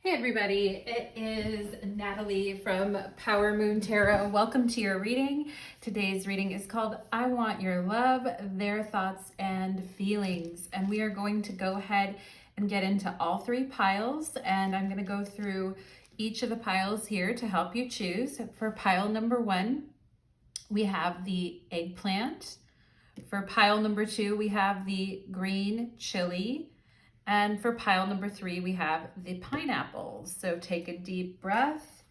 Hey everybody, it is Natalie from Power Moon Tarot. Welcome to your reading. Today's reading is called I Want Your Love, Their Thoughts and Feelings. And we are going to go ahead and get into all three piles. And I'm going to go through each of the piles here to help you choose. For pile number 1, we have the eggplant. For pile number 2, we have the green chili. And for pile number 3, we have the pineapples. So take a deep breath,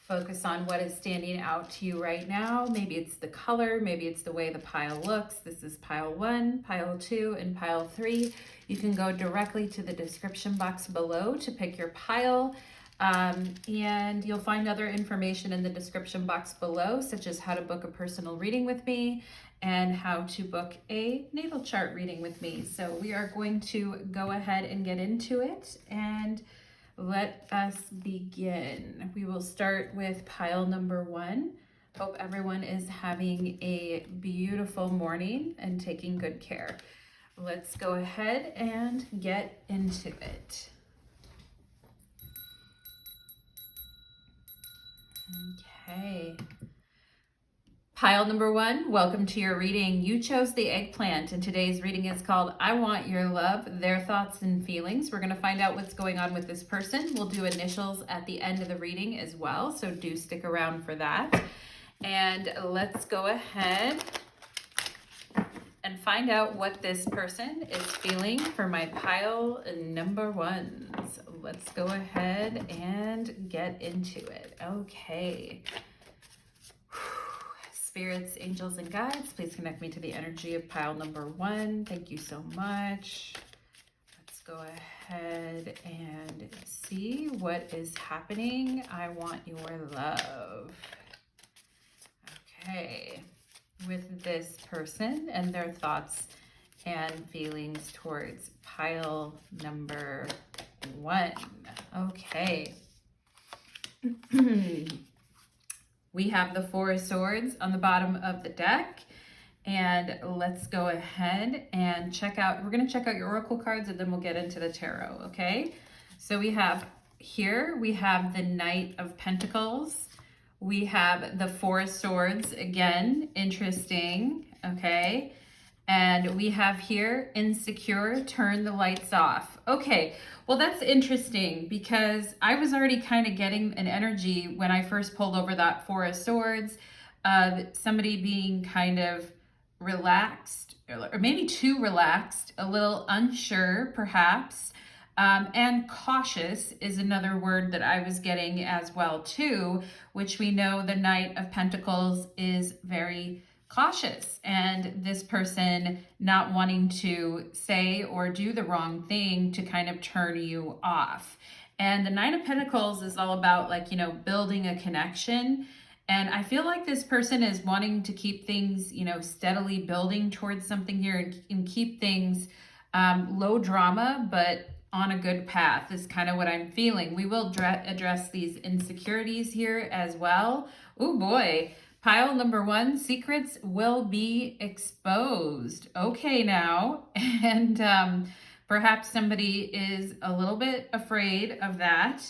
focus on what is standing out to you right now. Maybe it's the color, maybe it's the way the pile looks. This is pile 1, pile 2, and pile 3. You can go directly to the description box below to pick your pile. And you'll find other information in the description box below, such as how to book a personal reading with me and how to book a natal chart reading with me. So we are going to go ahead and get into it and let us begin. We will start with pile number 1. Hope everyone is having a beautiful morning and taking good care. Let's go ahead and get into it. Okay. Pile number 1, welcome to your reading. You chose the eggplant, and today's reading is called I Want Your Love, Their Thoughts and Feelings. We're going to find out what's going on with this person. We'll do initials at the end of the reading as well, so do stick around for that. And let's go ahead and find out what this person is feeling for my pile number 1. So let's go ahead and get into it. Okay. Spirits, angels, and guides, please connect me to the energy of pile number 1. Thank you so much. Let's go ahead and see what is happening. I want your love. Okay. With this person and their thoughts and feelings towards pile number 1. Okay. We have the 4 of Swords on the bottom of the deck, and let's go ahead and check out, we're going to check out your oracle cards and then we'll get into the tarot, okay? So we have here, we have the Knight of Pentacles. We have the 4 of Swords, again, interesting, okay? And we have here, insecure, turn the lights off. Okay, well that's interesting because I was already kind of getting an energy when I first pulled over that 4 of Swords of somebody being kind of relaxed, or maybe too relaxed, a little unsure perhaps, and cautious is another word that I was getting as well too, which we know the Knight of Pentacles is very cautious, and this person not wanting to say or do the wrong thing to kind of turn you off. And the Knight of Pentacles is all about, like, you know, building a connection. And I feel like this person is wanting to keep things, you know, steadily building towards something here and keep things low drama, but on a good path is kind of what I'm feeling. We will address these insecurities here as well. Oh boy. Pile number 1, secrets will be exposed. Okay now, and perhaps somebody is a little bit afraid of that,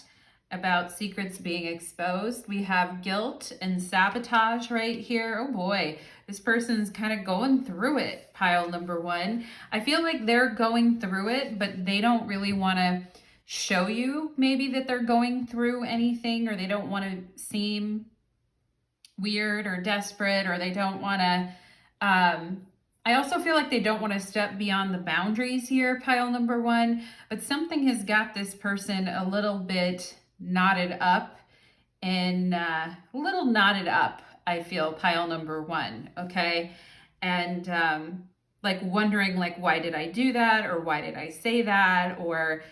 about secrets being exposed. We have guilt and sabotage right here. Oh boy, this person's kind of going through it, pile number 1. I feel like they're going through it, but they don't really want to show you maybe that they're going through anything, or they don't want to seem weird or desperate, or they don't want to, I also feel like they don't want to step beyond the boundaries here, pile number 1, but something has got this person a little bit knotted up, and a little knotted up, I feel, pile number 1, okay? And like wondering, like, why did I do that? Or why did I say that? Or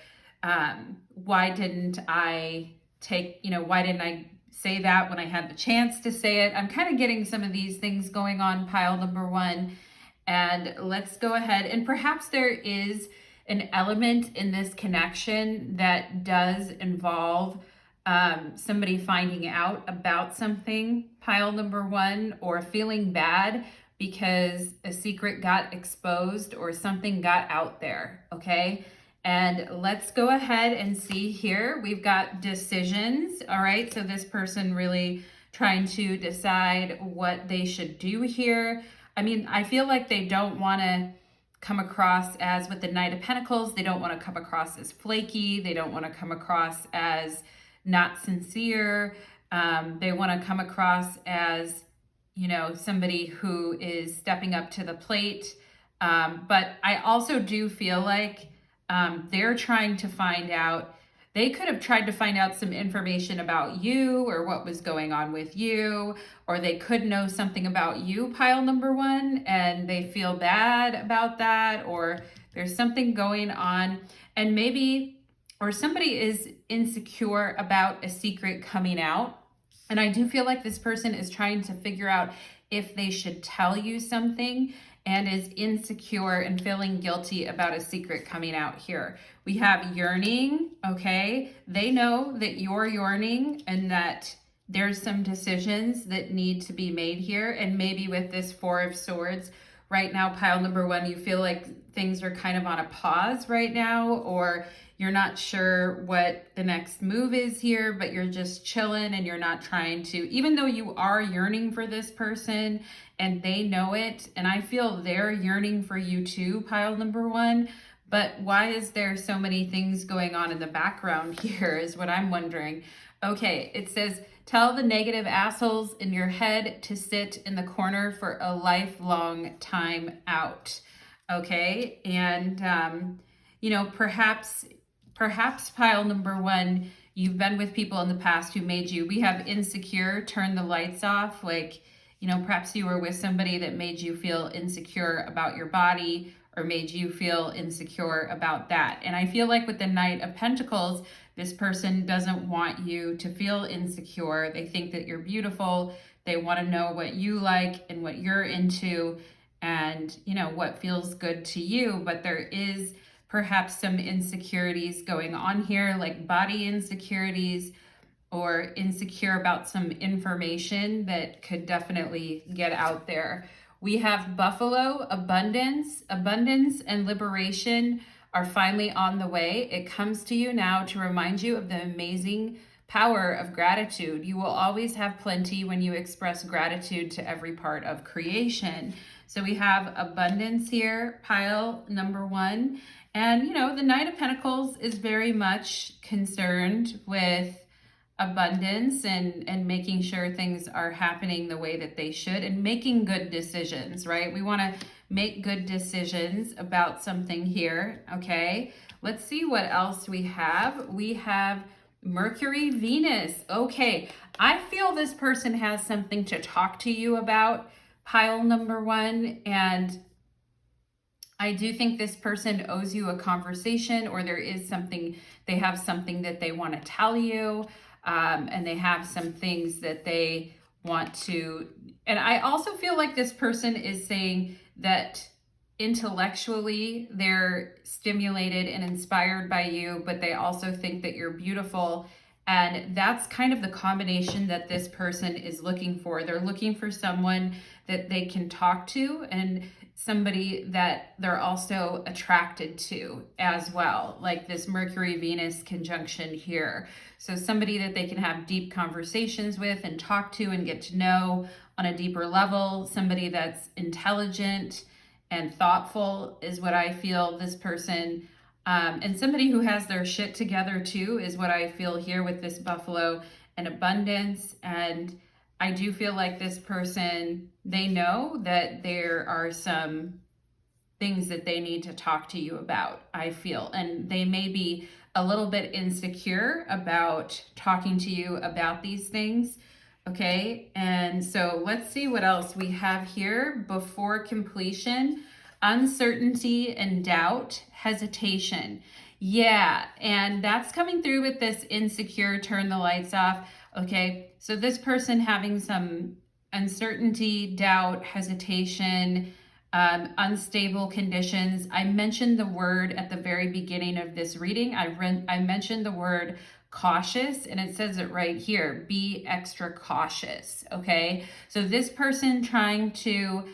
why didn't I take, you know, why didn't I say that when I had the chance to say it? I'm kind of getting some of these things going on, pile number 1. And let's go ahead, and perhaps there is an element in this connection that does involve somebody finding out about something, pile number 1, or feeling bad because a secret got exposed or something got out there, okay? And let's go ahead and see here. We've got decisions. All right. So this person really trying to decide what they should do here. I mean, I feel like they don't want to come across as, with the Knight of Pentacles, they don't want to come across as flaky. They don't want to come across as not sincere. They want to come across as, you know, somebody who is stepping up to the plate. But I also do feel like they're trying to find out, they could have tried to find out some information about you or what was going on with you, or they could know something about you, pile number one, and they feel bad about that, or there's something going on, and maybe, or somebody is insecure about a secret coming out. And I do feel like this person is trying to figure out if they should tell you something, and is insecure and feeling guilty about a secret coming out here. We have yearning, okay? They know that you're yearning and that there's some decisions that need to be made here. And maybe with this Four of Swords, right now, pile number one, you feel like things are kind of on a pause right now, or you're not sure what the next move is here, but you're just chilling and you're not trying to, even though you are yearning for this person and they know it, and I feel they're yearning for you too, pile number one, but why is there so many things going on in the background here is what I'm wondering. Okay, it says, tell the negative assholes in your head to sit in the corner for a lifelong time out. Okay, and you know, perhaps pile number one, you've been with people in the past who made you, we have insecure, turn the lights off, like, you know, perhaps you were with somebody that made you feel insecure about your body, or made you feel insecure about that. And I feel like with the Knight of Pentacles, this person doesn't want you to feel insecure. They think that you're beautiful. They want to know what you like and what you're into, and, you know, what feels good to you. But there is perhaps some insecurities going on here, like body insecurities, or insecure about some information that could definitely get out there. We have Buffalo, abundance and liberation are finally on the way. It comes to you now to remind you of the amazing power of gratitude. You will always have plenty when you express gratitude to every part of creation. So we have abundance here, pile number one. And, you know, the Knight of Pentacles is very much concerned with abundance and making sure things are happening the way that they should, and making good decisions, right? We want to make good decisions about something here. Okay, let's see what else we have. We have Mercury, Venus. Okay, I feel this person has something to talk to you about, pile number one, and I do think this person owes you a conversation, or there is something, they have something that they want to tell you. And they have some things that they want to, and I also feel like this person is saying that intellectually they're stimulated and inspired by you, but they also think that you're beautiful. And that's kind of the combination that this person is looking for. They're looking for someone that they can talk to, and somebody that they're also attracted to as well, like this Mercury-Venus conjunction here. So somebody that they can have deep conversations with and talk to and get to know on a deeper level. Somebody that's intelligent and thoughtful is what I feel this person, and somebody who has their shit together too is what I feel here with this Buffalo and abundance. And I do feel like this person, they know that there are some things that they need to talk to you about, I feel. And they may be a little bit insecure about talking to you about these things. Okay, and so let's see what else we have here. Before completion, uncertainty and doubt, hesitation. Yeah, and that's coming through with this insecure, turn the lights off. Okay, so this person having some uncertainty, doubt, hesitation, unstable conditions. I mentioned the word at the very beginning of this reading. I mentioned the word cautious, and it says it right here, be extra cautious. Okay, so this person trying to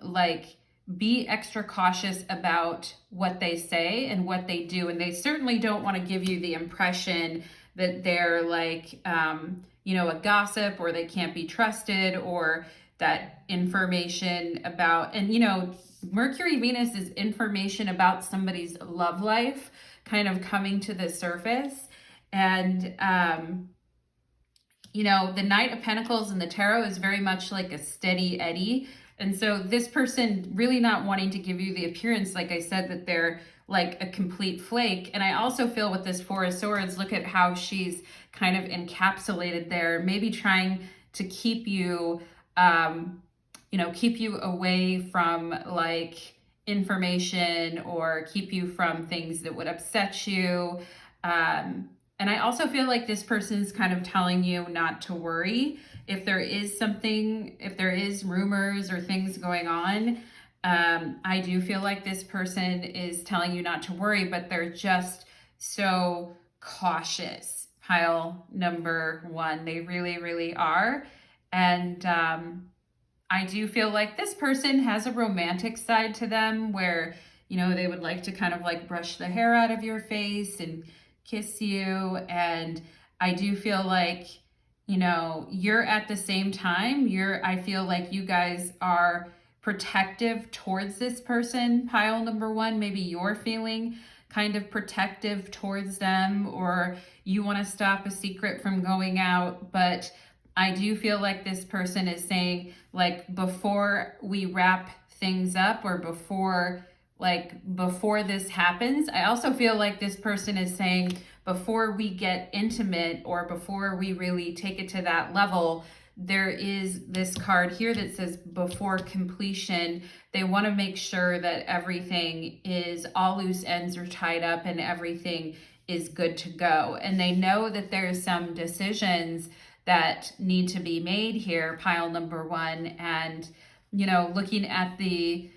like be extra cautious about what they say and what they do. And they certainly don't want to give you the impression that they're like, a gossip, or they can't be trusted, or that information about, and Mercury Venus is information about somebody's love life kind of coming to the surface. And, the Knight of Pentacles in the tarot is very much like a steady eddy. And so this person really not wanting to give you the appearance, like I said, that they're like a complete flake. And I also feel with this Four of Swords, look at how she's kind of encapsulated there, maybe trying to keep you, keep you away from like information, or keep you from things that would upset you. And I also feel like this person's kind of telling you not to worry if there is something, if there is rumors or things going on. I do feel like this person is telling you not to worry, but they're just so cautious. Pile number one, they really, really are. And I do feel like this person has a romantic side to them where, they would like to kind of like brush the hair out of your face and kiss you. And I do feel like, you're at the same time, I feel like you guys are protective towards this person, pile number one. Maybe you're feeling kind of protective towards them, or you want to stop a secret from going out. But I do feel like this person is saying, like, before we wrap things up, or before this happens, I also feel like this person is saying, before we get intimate, or before we really take it to that level, there is this card here that says before completion. They want to make sure that everything is, all loose ends are tied up and everything is good to go. And they know that there's some decisions that need to be made here, pile number one. And, looking at the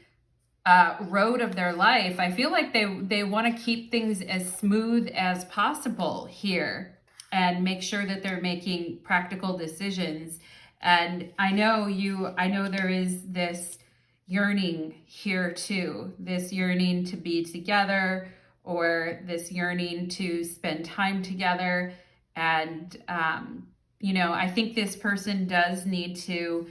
road of their life, I feel like they want to keep things as smooth as possible here and make sure that they're making practical decisions. And I know there is this yearning here too, this yearning to be together, or this yearning to spend time together. And, I think this person does need to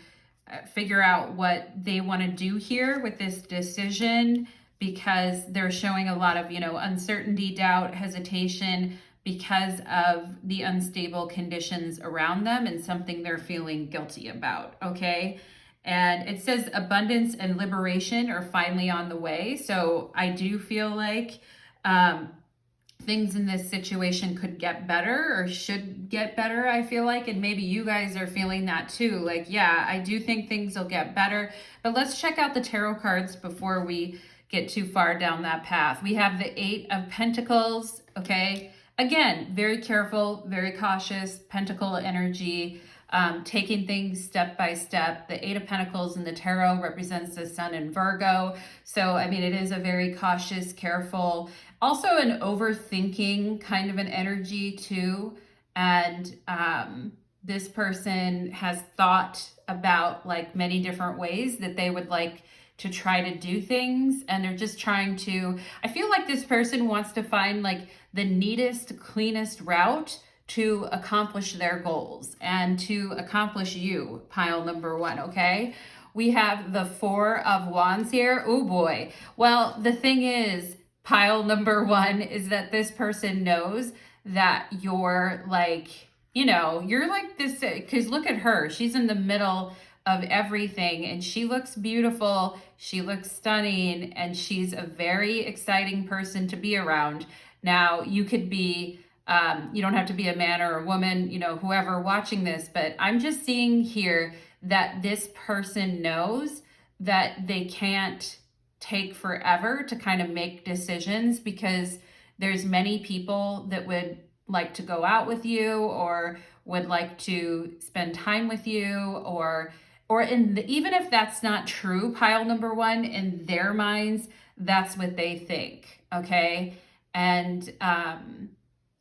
figure out what they want to do here with this decision, because they're showing a lot of, uncertainty, doubt, hesitation, because of the unstable conditions around them and something they're feeling guilty about. Okay. And it says abundance and liberation are finally on the way. So I do feel like, things in this situation could get better, or should get better, I feel like. And maybe you guys are feeling that too. Like, yeah, I do think things will get better. But let's check out the tarot cards before we get too far down that path. We have the Eight of Pentacles, okay? Again, very careful, very cautious, Pentacle energy, taking things step by step. The Eight of Pentacles in the tarot represents the Sun in Virgo. So, I mean, it is a very cautious, careful, also an overthinking kind of an energy too. And this person has thought about like many different ways that they would like to try to do things. And they're just trying to, I feel like this person wants to find like the neatest, cleanest route to accomplish their goals and to accomplish you, pile number one, okay? We have the Four of Wands here. Oh boy. Well, the thing is, pile number one, is that this person knows that you're like, you're like this, because look at her. She's in the middle of everything, and she looks beautiful. She looks stunning, and she's a very exciting person to be around. Now, you could be, you don't have to be a man or a woman, whoever watching this, but I'm just seeing here that this person knows that they can't take forever to kind of make decisions, because there's many people that would like to go out with you, or would like to spend time with you, or even if that's not true, pile number one, in their minds, that's what they think, okay? And,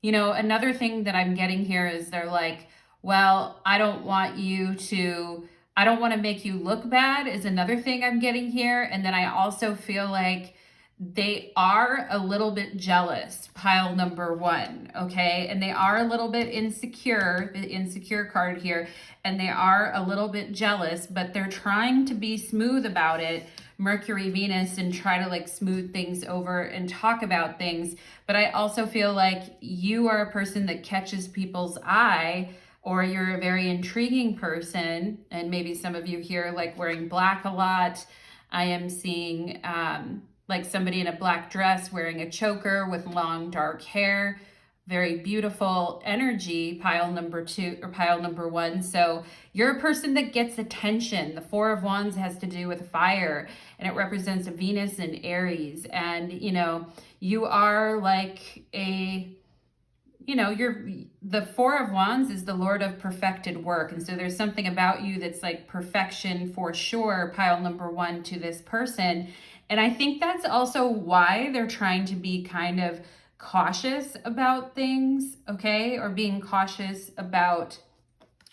another thing that I'm getting here is they're like, well, I don't want you to I don't want to make you look bad is another thing I'm getting here. And then I also feel like they are a little bit jealous, pile number one, okay? And they are a little bit insecure, the insecure card here, and they are a little bit jealous, but they're trying to be smooth about it, Mercury, Venus, and try to like smooth things over and talk about things. But I also feel like you are a person that catches people's eye, or you're a very intriguing person, and maybe some of you here like wearing black a lot. I am seeing like somebody in a black dress wearing a choker with long dark hair. Very beautiful energy, pile number two or pile number one. So you're a person that gets attention. The Four of Wands has to do with fire, and it represents Venus and Aries. And, you know, you are like the Four of Wands is the Lord of perfected work. And so there's something about you that's like perfection for sure, pile number one, to this person. And I think that's also why they're trying to be kind of cautious about things, okay? Or being cautious about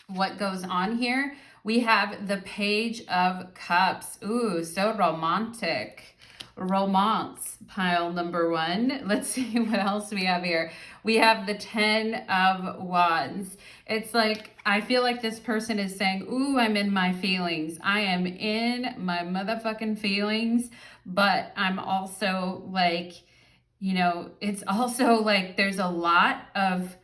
what goes on here. We have the Page of Cups. Ooh, so romantic. Romance, pile number one. Let's see what else we have here. We have the 10 of Wands. It's like, I feel like this person is saying, ooh, I'm in my feelings. I am in my motherfucking feelings, but I'm also like, you know, it's also like there's a lot of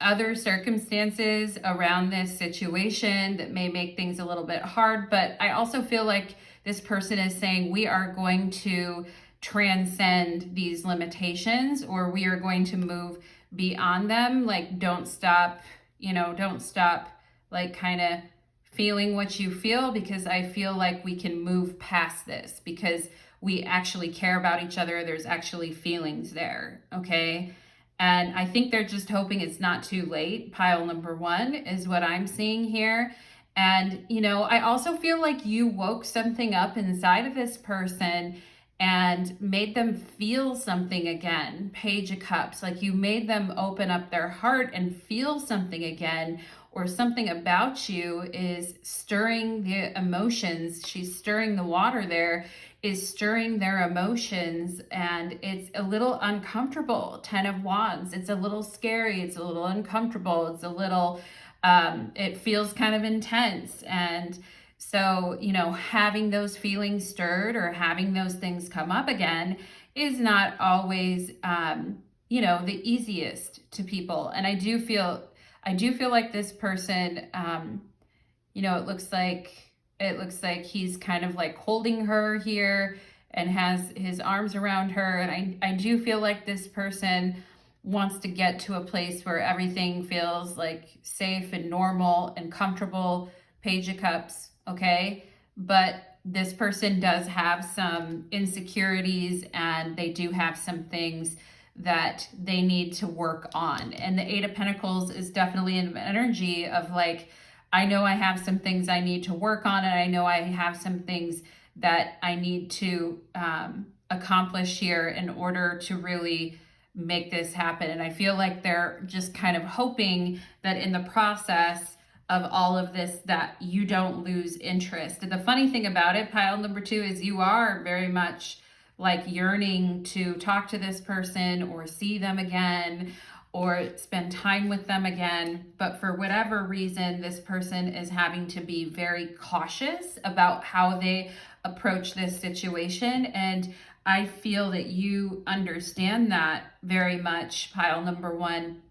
other circumstances around this situation that may make things a little bit hard. But I also feel like this person is saying we are going to transcend these limitations, or we are going to move beyond them. Like, don't stop, don't stop like kind of feeling what you feel, because I feel like we can move past this because we actually care about each other. There's actually feelings there, okay? And I think they're just hoping it's not too late. Pile number one is what I'm seeing here. And, I also feel like you woke something up inside of this person and made them feel something again. Page of Cups, like you made them open up their heart and feel something again, or something about you is stirring the emotions. She's stirring the water there, is stirring their emotions, and it's a little uncomfortable. 10 of Wands, it's a little scary, it's a little uncomfortable, it's a little, it feels kind of intense. And so, having those feelings stirred or having those things come up again is not always, the easiest to people. And I do feel like this person, it looks like he's kind of like holding her here and has his arms around her. And I do feel like this person wants to get to a place where everything feels like safe and normal and comfortable. Page of Cups, okay? But this person does have some insecurities, and they do have some things that they need to work on. And the Eight of Pentacles is definitely an energy of like, I know I have some things I need to work on, and I know I have some things that I need to accomplish here in order to really make this happen. And I feel like they're just kind of hoping that in the process of all of this that you don't lose interest. And the funny thing about it, pile number two, is you are very much like yearning to talk to this person or see them again or spend time with them again. But for whatever reason, this person is having to be very cautious about how they approach this situation. And I feel that you understand that very much, pile number one.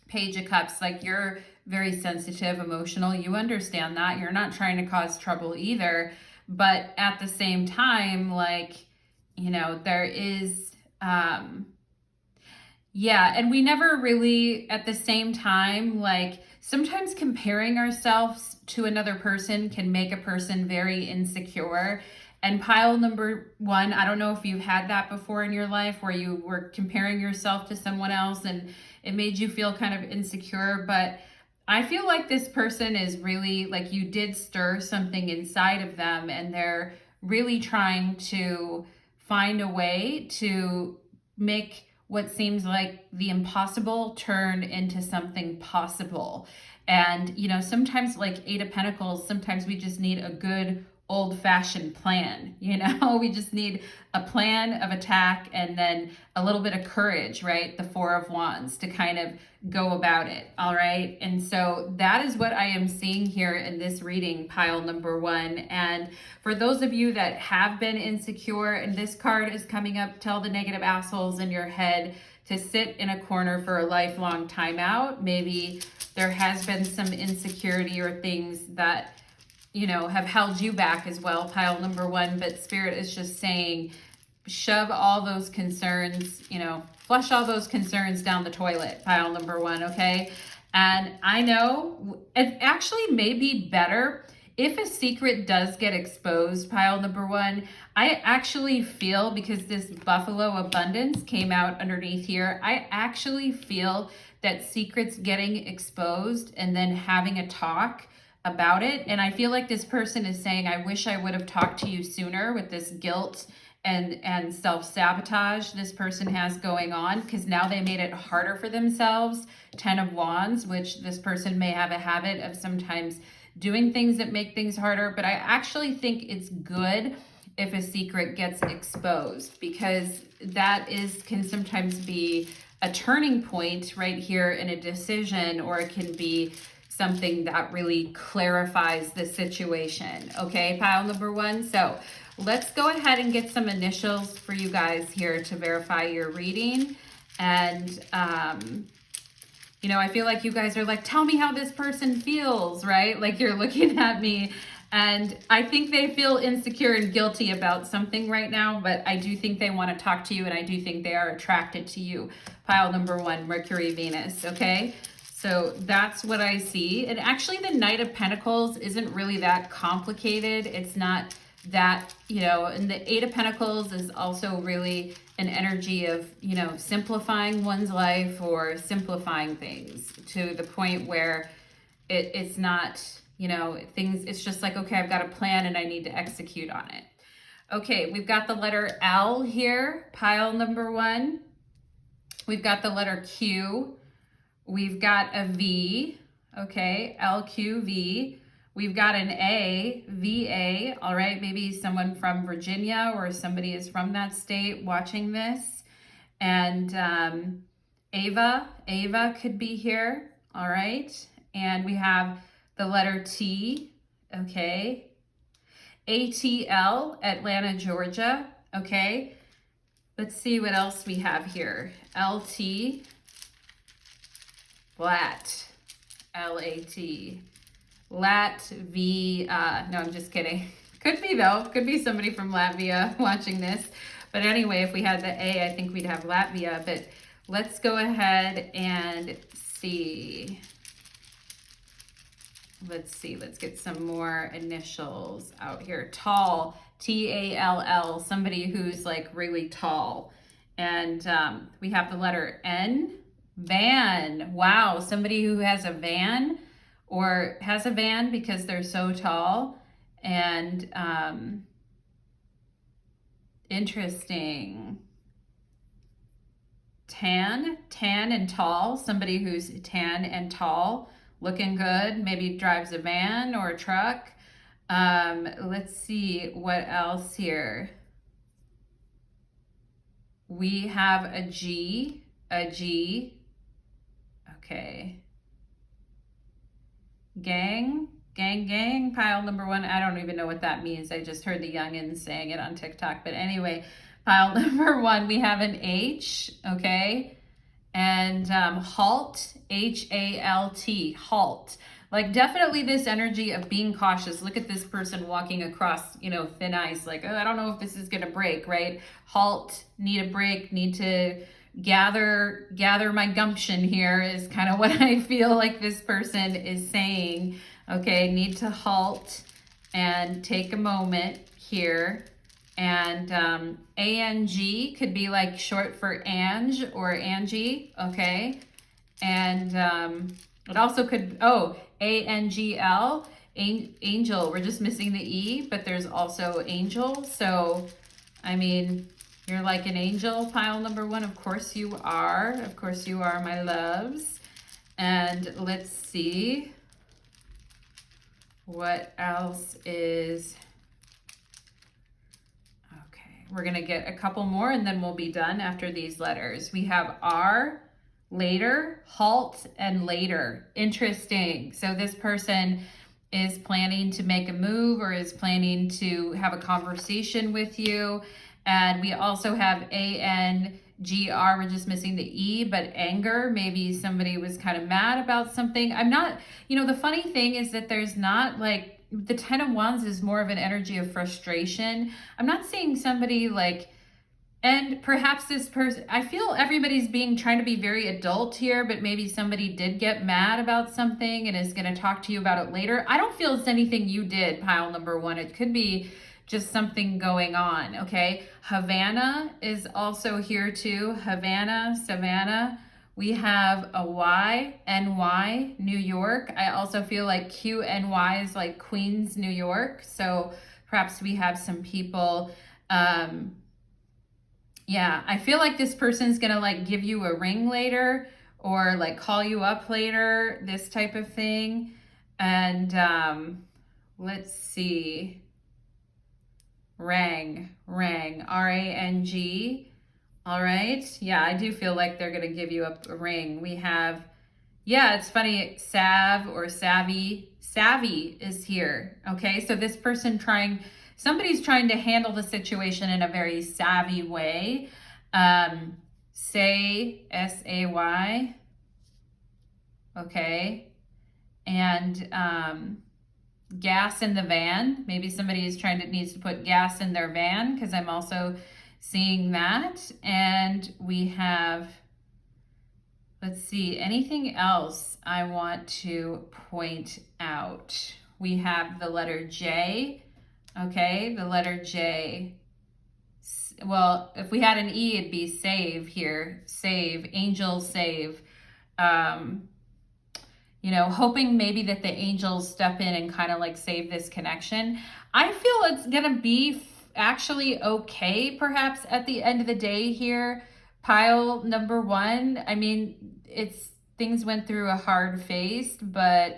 Page of Cups, like you're very sensitive, emotional. You understand that. You're not trying to cause trouble either. But at the same time, like, there is, and we never really, at the same time, like sometimes comparing ourselves to another person can make a person very insecure. And pile number one, I don't know if you've had that before in your life where you were comparing yourself to someone else and it made you feel kind of insecure. But I feel like this person is really, like, you did stir something inside of them, and they're really trying to find a way to make what seems like the impossible turn into something possible. And, you know, sometimes like Eight of Pentacles, sometimes we just need a good old-fashioned plan, you know? We just need a plan of attack and then a little bit of courage, right? The Four of Wands to kind of go about it, all right? And so that is what I am seeing here in this reading, pile number one. And for those of you that have been insecure, and this card is coming up, tell the negative assholes in your head to sit in a corner for a lifelong timeout. Maybe there has been some insecurity or things that, you know, have held you back as well, pile number one, but Spirit is just saying, shove all those concerns, you know, flush all those concerns down the toilet, pile number one, okay? And I know it actually may be better if a secret does get exposed, pile number one. I actually feel, because this Buffalo Abundance came out underneath here, I actually feel that secrets getting exposed and then having a talk about it. And I feel like this person is saying, I wish I would have talked to you sooner, with this guilt and self-sabotage this person has going on, because now they made it harder for themselves. 10 of Wands, which this person may have a habit of sometimes doing things that make things harder. But I actually think it's good if a secret gets exposed, because that can sometimes be a turning point right here in a decision, or it can be something that really clarifies the situation. Okay, pile number one. So let's go ahead and get some initials for you guys here to verify your reading. And, you know, I feel like you guys are like, tell me how this person feels, right? Like you're looking at me, and I think they feel insecure and guilty about something right now, but I do think they want to talk to you, and I do think they are attracted to you. Pile number one, Mercury, Venus, okay? So that's what I see. And actually the Knight of Pentacles isn't really that complicated. It's not that, you know, and the Eight of Pentacles is also really an energy of, you know, simplifying one's life or simplifying things to the point where it's not, you know, things, it's just like, okay, I've got a plan and I need to execute on it. Okay, we've got the letter L here, pile number one. We've got the letter Q. We've got a V, okay, LQV. We've got an A, VA, all right, maybe someone from Virginia or somebody is from that state watching this. And Ava could be here, all right. And we have the letter T, okay. ATL, Atlanta, Georgia, okay. Let's see what else we have here. LT, Lat, L-A-T, Lat, V, no, I'm just kidding. Could be though, could be somebody from Latvia watching this. But anyway, if we had the A, I think we'd have Latvia. But let's go ahead and see. Let's see, let's get some more initials out here. Tall, T-A-L-L, somebody who's like really tall. And we have the letter N. Van. Wow, somebody who has a van, or has a van because they're so tall. And interesting. Tan and tall, somebody who's tan and tall, looking good, maybe drives a van or a truck. Let's see what else here. We have a G. Okay. Gang, pile number one. I don't even know what that means. I just heard the youngins saying it on TikTok. But anyway, pile number one, we have an H, okay? And halt, H-A-L-T, halt. Like definitely this energy of being cautious. Look at this person walking across, you know, thin ice. Like, oh, I don't know if this is going to break, right? Halt, need a break, need to gather my gumption here is kind of what I feel like this person is saying. Okay, need to halt and take a moment here. And A-N-G could be like short for Ange or Angie, okay? And it also could, oh, A-N-G-L, Angel. We're just missing the E, but there's also Angel. So, I mean, You're like an angel, pile number one. Of course you are. Of course you are, my loves. And let's see what else is. Okay, we're going to get a couple more and then we'll be done after these letters. We have R, later, halt, and later. Interesting. So this person is planning to make a move or is planning to have a conversation with you. And we also have A-N-G-R, we're just missing the E, but anger. Maybe somebody was kind of mad about something. I'm not, you know, the funny thing is that there's not like, the 10 of Wands is more of an energy of frustration. I'm not seeing somebody like, and perhaps this person, I feel everybody's trying to be very adult here, but maybe somebody did get mad about something and is going to talk to you about it later. I don't feel it's anything you did, pile number one. It could be just something going on, okay? Havana is also here too. Havana, Savannah. We have a Y, NY, New York. I also feel like QNY is like Queens, New York. So perhaps we have some people, yeah, I feel like this person's gonna like give you a ring later or like call you up later, this type of thing. And let's see. Rang, R-A-N-G. All right. Yeah, I do feel like they're gonna give you a ring. We have, yeah, it's funny, Sav or Savvy. Savvy is here. Okay, so this person somebody's trying to handle the situation in a very savvy way. Say, S-A-Y. Okay. And gas in the van. Maybe somebody needs to put gas in their van, because I'm also seeing that. And we have, let's see, anything else I want to point out? We have the letter J. Okay, the letter J. Well, if we had an E, it'd be save here. Save, angel save. You know, hoping maybe that the angels step in and kind of like save this connection. I feel it's going to be actually okay, perhaps at the end of the day here. Pile number one. I mean, things went through a hard phase, but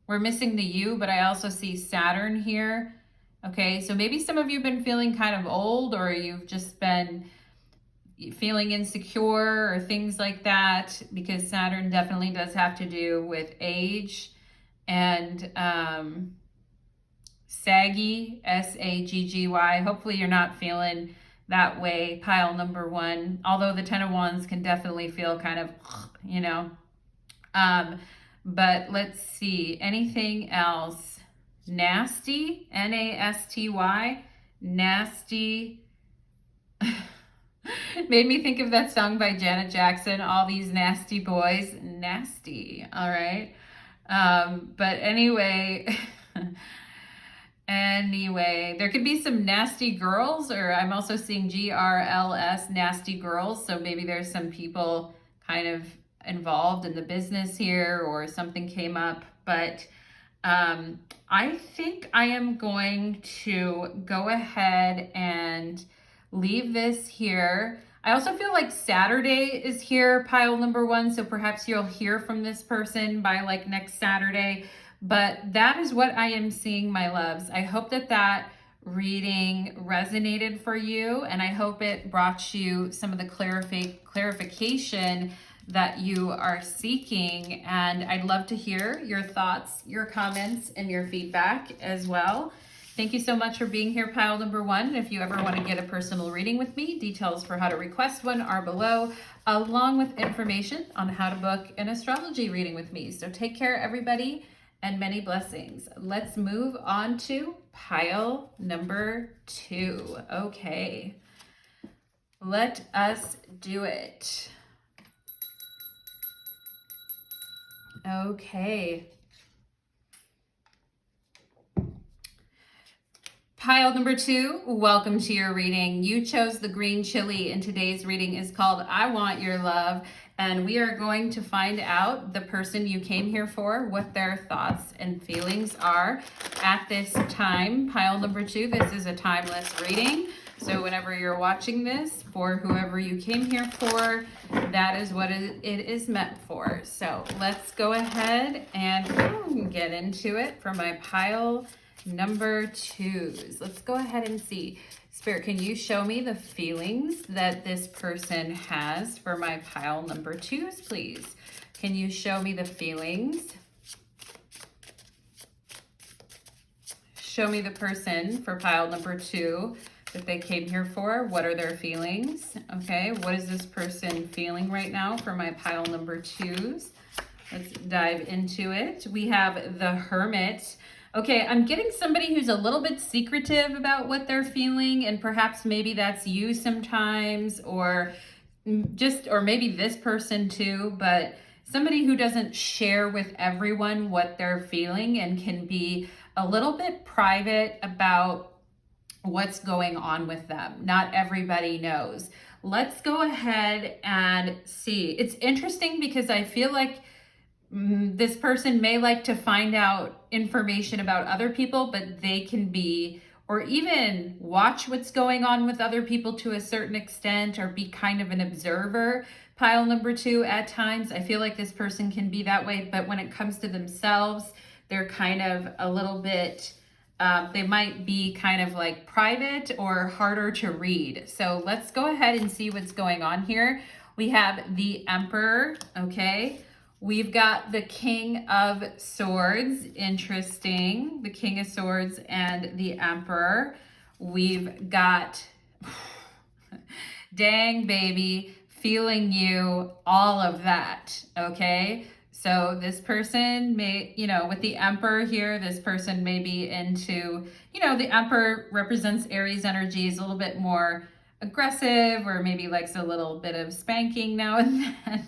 we're missing the U, but I also see Saturn here. Okay, so maybe some of you have been feeling kind of old, or you've just been feeling insecure or things like that, because Saturn definitely does have to do with age. And saggy, S-A-G-G-Y. Hopefully you're not feeling that way, pile number one. Although the 10 of Wands can definitely feel kind of, you know. But let's see, anything else? Nasty, N-A-S-T-Y, nasty. Made me think of that song by Janet Jackson, All These Nasty Boys. Nasty, all right? But anyway, there could be some nasty girls, or I'm also seeing GRLS, nasty girls. So maybe there's some people kind of involved in the business here, or something came up. But I think I am going to go ahead and leave this here. I also feel like Saturday is here, pile number one. So perhaps you'll hear from this person by like next Saturday. But that is what I am seeing, my loves. I hope that reading resonated for you, and I hope it brought you some of the clarification that you are seeking. And I'd love to hear your thoughts, your comments, and your feedback as well. Thank you so much for being here, pile number one. If you ever want to get a personal reading with me, details for how to request one are below, along with information on how to book an astrology reading with me. So take care, everybody, and many blessings. Let's move on to pile number two. Okay, let us do it. Okay. Pile number 2, welcome to your reading. You chose the green chili, and today's reading is called I Want Your Love, and we are going to find out the person you came here for, what their thoughts and feelings are at this time. Pile number 2, this is a timeless reading, so whenever you're watching this, for whoever you came here for, that is what it is meant for. So let's go ahead and get into it for my pile number 2s. Let's go ahead and see. Spirit, can you show me the feelings that this person has for my pile number 2s, please? Can you show me the feelings? Show me the person for pile number 2 that they came here for. What are their feelings? Okay, what is this person feeling right now for my pile number 2s? Let's dive into it. We have the Hermit. Okay, I'm getting somebody who's a little bit secretive about what they're feeling, and perhaps maybe that's you sometimes, or maybe this person too, but somebody who doesn't share with everyone what they're feeling and can be a little bit private about what's going on with them. Not everybody knows. Let's go ahead and see. It's interesting because I feel like this person may like to find out information about other people, but they can be, or even watch what's going on with other people to a certain extent, or be kind of an observer. Pile number 2 at times. I feel like this person can be that way, but when it comes to themselves, they're kind of a little bit, they might be kind of like private or harder to read. So let's go ahead and see what's going on here. We have the Emperor, okay? We've got the King of Swords, interesting. The King of Swords and the Emperor. We've got, dang baby, feeling you, all of that, okay? So this person may, with the Emperor here, this person may be into, the Emperor represents Aries energies, a little bit more aggressive, or maybe likes a little bit of spanking now and then.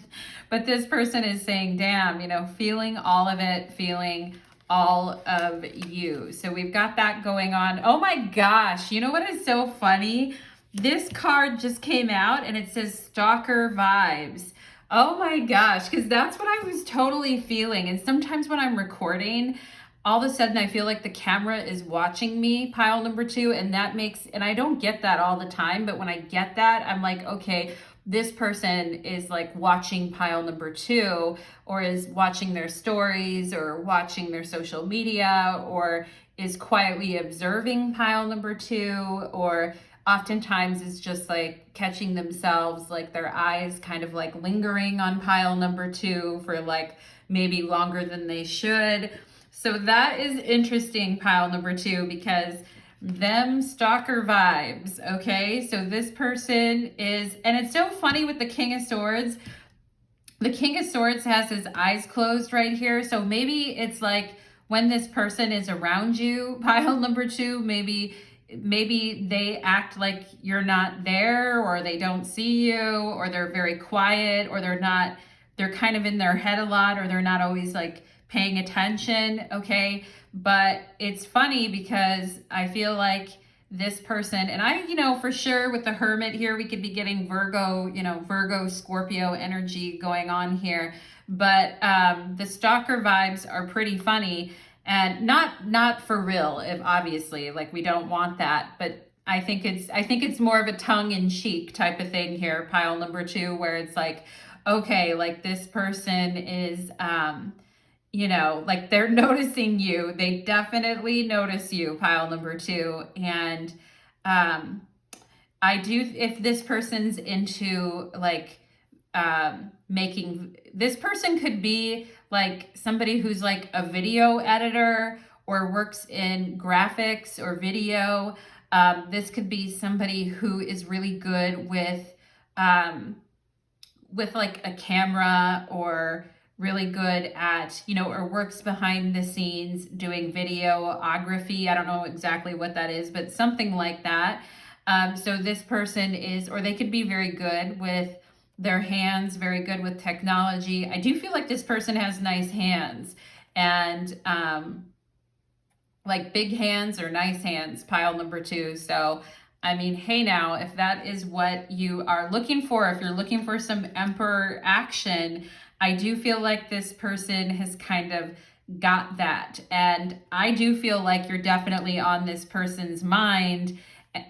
But this person is saying, damn, feeling all of it, feeling all of you. So we've got that going on. Oh my gosh, you know what is so funny? This card just came out and it says Stalker Vibes. Oh my gosh, because that's what I was totally feeling. And sometimes when I'm recording, all of a sudden I feel like the camera is watching me, pile number 2, and I don't get that all the time, but when I get that, I'm like, okay, this person is like watching pile number 2, or is watching their stories, or watching their social media, or is quietly observing pile number 2, or oftentimes is just like catching themselves, like their eyes kind of like lingering on pile number 2 for like maybe longer than they should. So that is interesting, pile number 2, because them stalker vibes, okay? So this person is, and it's so funny with the King of Swords. The King of Swords has his eyes closed right here. So maybe it's like when this person is around you, pile number 2, maybe they act like you're not there, or they don't see you, or they're very quiet, or they're kind of in their head a lot, or they're not always like paying attention, okay? But it's funny because I feel like this person, and I, for sure with the Hermit here, we could be getting Virgo, Scorpio energy going on here. But the stalker vibes are pretty funny, and not for real, if obviously, like we don't want that, but I think it's more of a tongue-in-cheek type of thing here, pile number 2, where it's like, okay, like this person is like they're noticing you. They definitely notice you, pile number 2. And if this person's into like this person could be like somebody who's like a video editor or works in graphics or video. This could be somebody who is really good with like a camera, or really good at, or works behind the scenes doing videography. I don't know exactly what that is, but something like that. So this person is, or they could be very good with their hands, very good with technology. I do feel like this person has nice hands, and like big hands or nice hands, pile number 2. So, I mean, hey now, if that is what you are looking for, if you're looking for some Emperor action, I do feel like this person has kind of got that. And I do feel like you're definitely on this person's mind,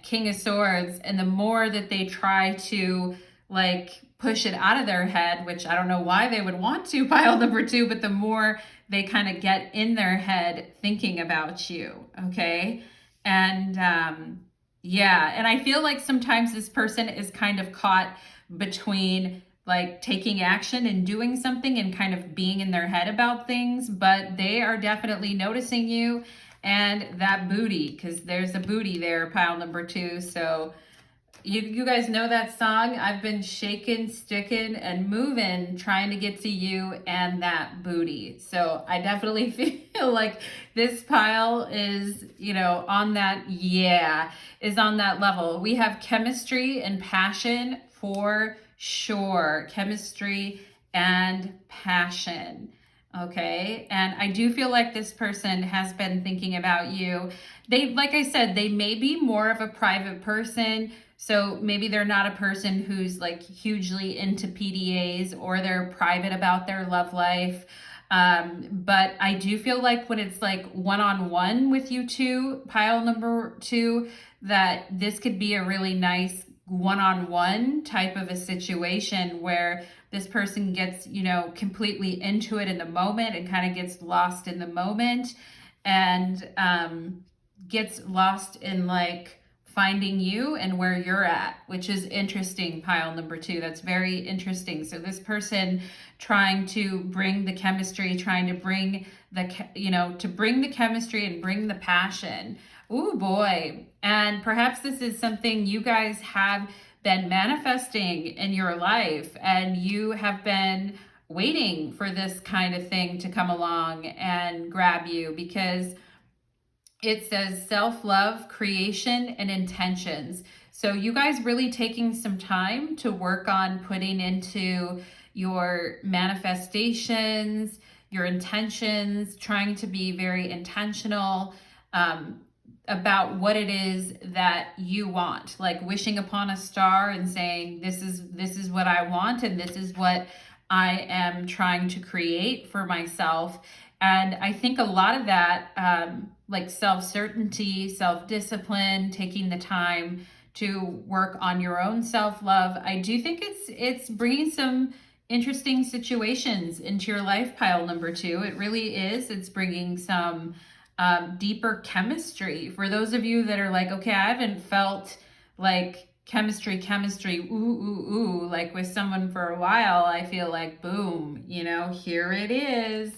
King of Swords. And the more that they try to like push it out of their head, which I don't know why they would want to, pile number 2, but the more they kind of get in their head thinking about you, okay? And yeah, and I feel like sometimes this person is kind of caught between like taking action and doing something and kind of being in their head about things, but they are definitely noticing you and that booty, because there's a booty there, pile number 2. So you guys know that song? I've been shaking, sticking, and moving, trying to get to you and that booty. So I definitely feel like this pile is, you know, on that, is on that level. We have chemistry and passion for sure. Chemistry and passion. Okay. And I do feel like this person has been thinking about you. They, like I said, they may be more of a private person. So maybe they're not a person who's like hugely into PDAs, or they're private about their love life. But I do feel like when it's like one-on-one with you two, pile number 2, that this could be a really nice one-on-one type of a situation where this person gets, you know, completely into it in the moment and kind of gets lost in the moment, and gets lost in like finding you and where you're at, which is interesting, pile number 2. That's very interesting. So this person trying to bring the chemistry, trying to bring the, you know, to bring the chemistry and bring the passion. Ooh, boy. And perhaps this is something you guys have been manifesting in your life, and you have been waiting for this kind of thing to come along and grab you, because it says self-love, creation, and intentions. So you guys really taking some time to work on putting into your manifestations, your intentions, trying to be very intentional about what it is that you want, like wishing upon a star and saying, this is what I want, and this is what I am trying to create for myself. And I think a lot of that, like self-certainty, self-discipline, taking the time to work on your own self-love, I do think it's bringing some interesting situations into your life, pile number 2. It really is. It's bringing some deeper chemistry. For those of you that are like, okay, I haven't felt like chemistry, ooh, like with someone for a while, I feel like, boom, you know, here it is.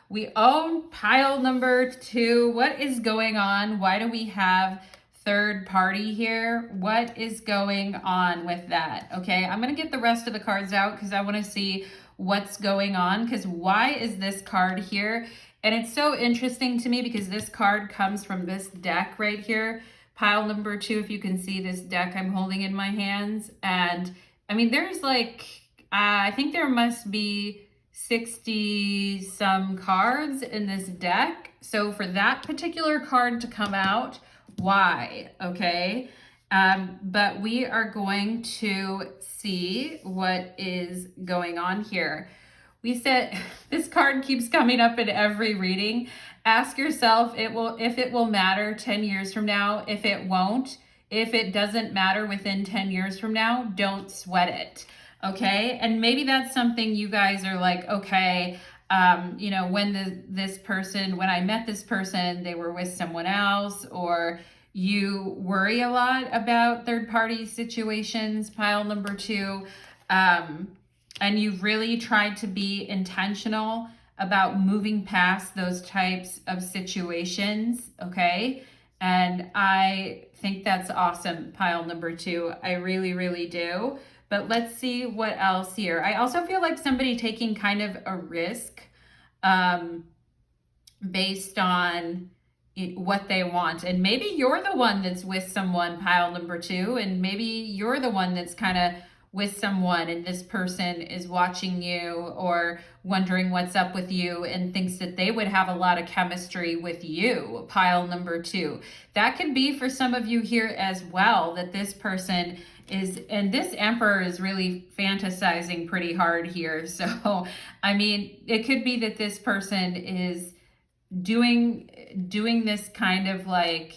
We own pile number 2. What is going on? Why do we have third party here? What is going on with that? Okay, I'm going to get the rest of the cards out because I want to see what's going on, because why is this card here? And it's so interesting to me because this card comes from this deck right here, pile number 2, if you can see this deck I'm holding in my hands. And I mean, there's like, I think there must be 60 some cards in this deck. So for that particular card to come out, why? Okay. But we are going to see what is going on here. We said this card keeps coming up in every reading. Ask yourself if it will matter 10 years from now. If it won't, if it doesn't matter within 10 years from now, don't sweat it. Okay. And maybe that's something you guys are like, okay, you know, when when I met this person, they were with someone else, or you worry a lot about third party situations, pile number 2. And you've really tried to be intentional about moving past those types of situations, okay? And I think that's awesome, pile number 2. I really, really do. But let's see what else here. I also feel like somebody taking kind of a risk based on what they want. And maybe you're the one that's with someone, pile number 2, and maybe you're the one that's kind of with someone and this person is watching you or wondering what's up with you and thinks that they would have a lot of chemistry with you, pile number 2. That could be for some of you here as well, that this person is, and this Emperor is really fantasizing pretty hard here. So, I mean, it could be that this person is doing this kind of like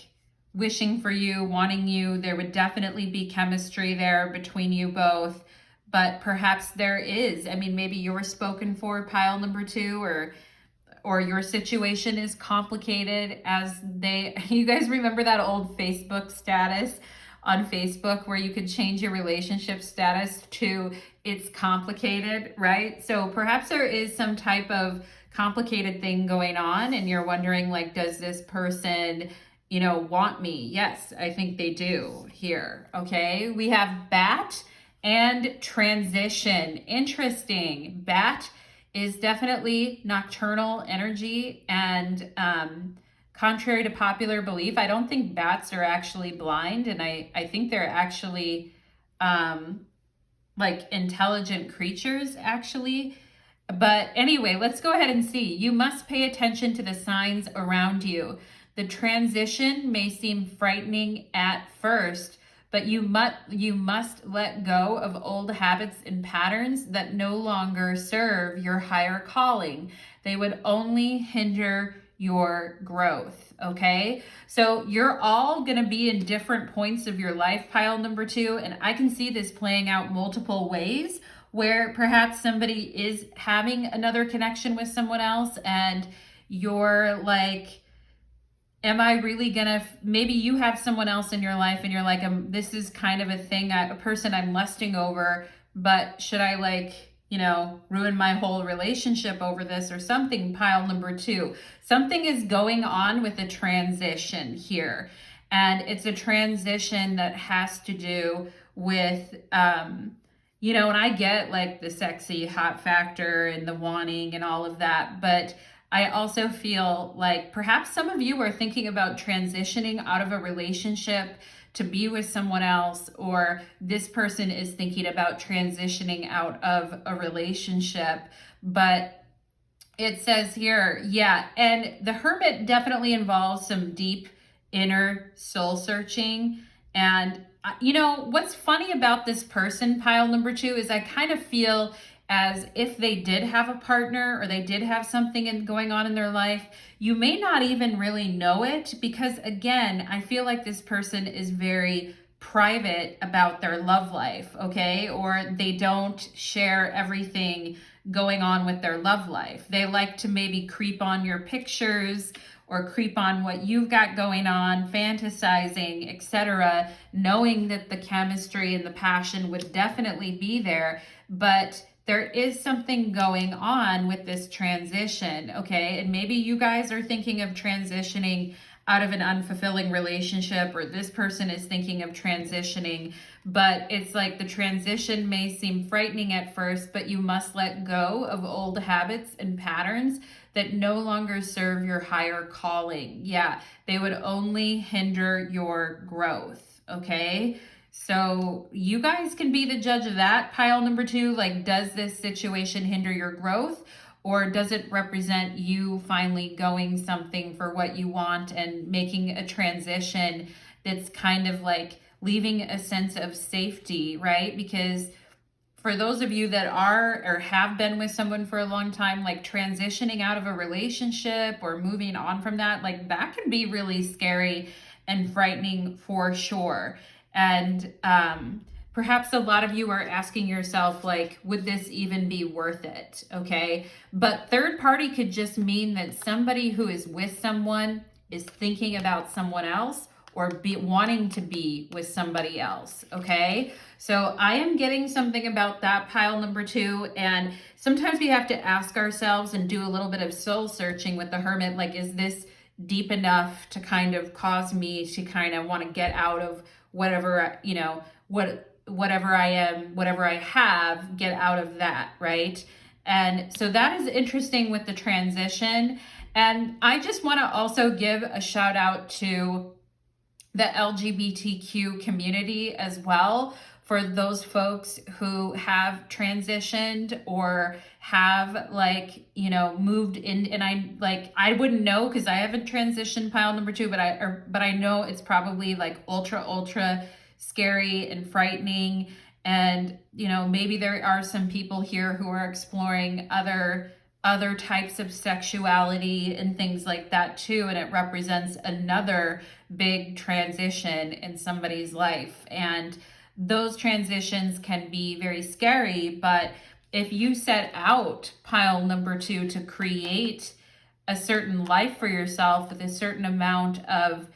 wishing for you, wanting you. There would definitely be chemistry there between you both, but perhaps there is. I mean, maybe you're spoken for, pile number 2, or your situation is complicated as they, you guys remember that old Facebook status on Facebook where you could change your relationship status to it's complicated, right? So perhaps there is some type of complicated thing going on and you're wondering, like, does this person, you know, want me? Yes, I think they do here. Okay, we have bat and transition. Interesting. Bat is definitely nocturnal energy, and contrary to popular belief, I don't think bats are actually blind, and I think they're actually like intelligent creatures actually. But anyway, let's go ahead and see. You must pay attention to the signs around you. The transition may seem frightening at first, but you must let go of old habits and patterns that no longer serve your higher calling. They would only hinder your growth, okay? So you're all gonna be in different points of your life, pile number 2, and I can see this playing out multiple ways where perhaps somebody is having another connection with someone else and you're like, am I really gonna, maybe you have someone else in your life and you're like, this is kind of a thing, a person I'm lusting over, but should I, like, you know, ruin my whole relationship over this or something, pile number 2. Something is going on with a transition here. And it's a transition that has to do with, you know, and I get like the sexy hot factor and the wanting and all of that, but I also feel like perhaps some of you are thinking about transitioning out of a relationship to be with someone else, or this person is thinking about transitioning out of a relationship. But it says here, yeah, and the Hermit definitely involves some deep inner soul searching. And you know, what's funny about this person, pile number 2, is I kind of feel as if they did have a partner or they did have something going on in their life, you may not even really know it, because again, I feel like this person is very private about their love life, okay? Or they don't share everything going on with their love life. They like to maybe creep on your pictures or creep on what you've got going on, fantasizing, etc., knowing that the chemistry and the passion would definitely be there, but there is something going on with this transition, okay? And maybe you guys are thinking of transitioning out of an unfulfilling relationship, or this person is thinking of transitioning, but it's like the transition may seem frightening at first, but you must let go of old habits and patterns that no longer serve your higher calling. Yeah, they would only hinder your growth, okay? So you guys can be the judge of that, pile number 2. Like, does this situation hinder your growth, or does it represent you finally going something for what you want and making a transition that's kind of like leaving a sense of safety, right? Because for those of you that are or have been with someone for a long time, like transitioning out of a relationship or moving on from that, like that can be really scary and frightening for sure. And perhaps a lot of you are asking yourself, like, would this even be worth it? Okay. But third party could just mean that somebody who is with someone is thinking about someone else or wanting to be with somebody else. Okay. So I am getting something about that, pile number 2. And sometimes we have to ask ourselves and do a little bit of soul searching with the Hermit. Like, is this deep enough to kind of cause me to kind of want to get out of whatever, you know, whatever I am, whatever I have, get out of that, right? And so that is interesting with the transition. And I just want to also give a shout out to the LGBTQ community as well for those folks who have transitioned or have like, you know, moved in, and I wouldn't know because I haven't transitioned, pile number 2, but I know it's probably like ultra scary and frightening. And, you know, maybe there are some people here who are exploring other types of sexuality and things like that too, and it represents another big transition in somebody's life. And those transitions can be very scary, but if you set out, pile number 2, to create a certain life for yourself with a certain amount of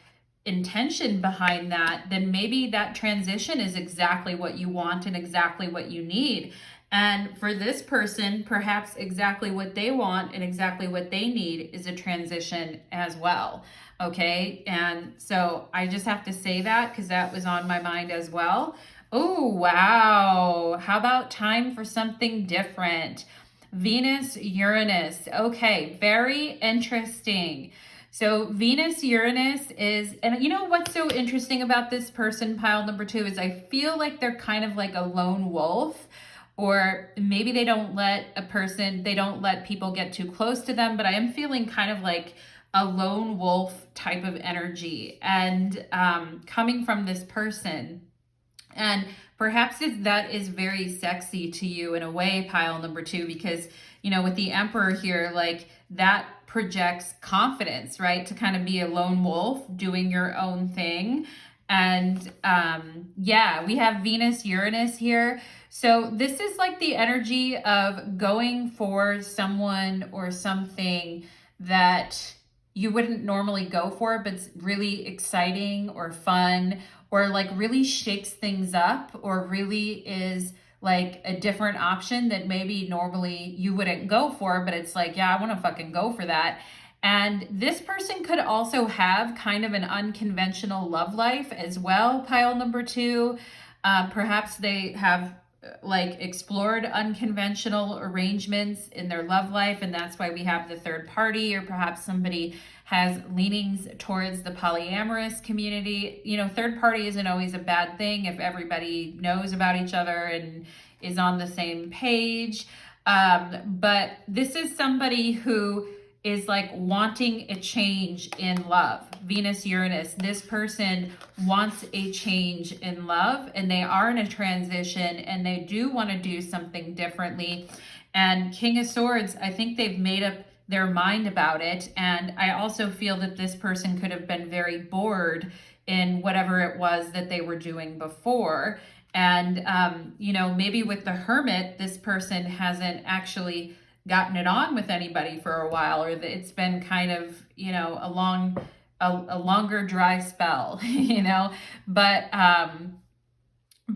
intention behind that, then maybe that transition is exactly what you want and exactly what you need. And for this person, perhaps exactly what they want and exactly what they need is a transition as well. Okay. And so I just have to say that because that was on my mind as well. Oh, wow. How about time for something different? Venus, Uranus. Okay. Very interesting. So Venus, Uranus is, and you know what's so interesting about this person, pile number 2, is I feel like they're kind of like a lone wolf, or maybe they don't let people get too close to them, but I am feeling kind of like a lone wolf type of energy and coming from this person. And perhaps that is very sexy to you in a way, pile number 2, because, you know, with the Emperor here, like that projects confidence, right? To kind of be a lone wolf doing your own thing. And yeah, we have Venus, Uranus here. So this is like the energy of going for someone or something that you wouldn't normally go for, but it's really exciting or fun, or like really shakes things up, or really is like a different option that maybe normally you wouldn't go for, but it's like, yeah, I want to fucking go for that. And this person could also have kind of an unconventional love life as well, pile number 2. Perhaps they have like explored unconventional arrangements in their love life, and that's why we have the third party, or perhaps somebody has leanings towards the polyamorous community. You know, third party isn't always a bad thing if everybody knows about each other and is on the same page. But this is somebody who is like wanting a change in love. Venus, Uranus, this person wants a change in love, and they are in a transition, and they do want to do something differently. And King of Swords, I think they've made up their mind about it. And I also feel that this person could have been very bored in whatever it was that they were doing before. And, you know, maybe with the Hermit, this person hasn't actually gotten it on with anybody for a while, or it's been kind of, you know, a longer dry spell, you know, but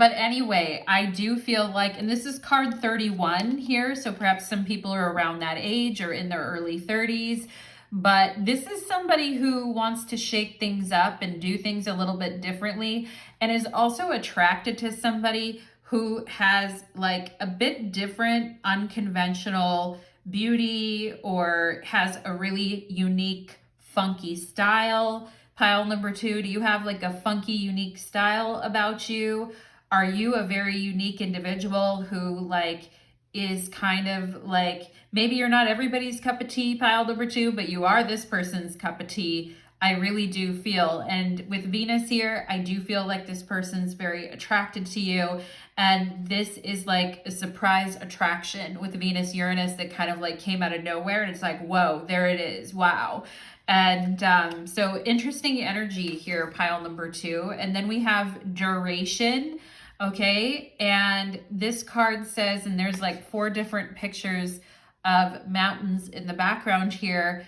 anyway, I do feel like, and this is card 31 here, so perhaps some people are around that age or in their early 30s, but this is somebody who wants to shake things up and do things a little bit differently, and is also attracted to somebody who has like a bit different, unconventional beauty, or has a really unique, funky style. Pile number 2, do you have like a funky, unique style about you? Are you a very unique individual who like is kind of like, maybe you're not everybody's cup of tea, pile number 2, but you are this person's cup of tea? I really do feel. And with Venus here, I do feel like this person's very attracted to you. And this is like a surprise attraction with Venus, Uranus that kind of like came out of nowhere. And it's like, whoa, there it is. Wow. And so interesting energy here, pile number 2. And then we have duration. Okay. And this card says, and there's like 4 different pictures of mountains in the background here.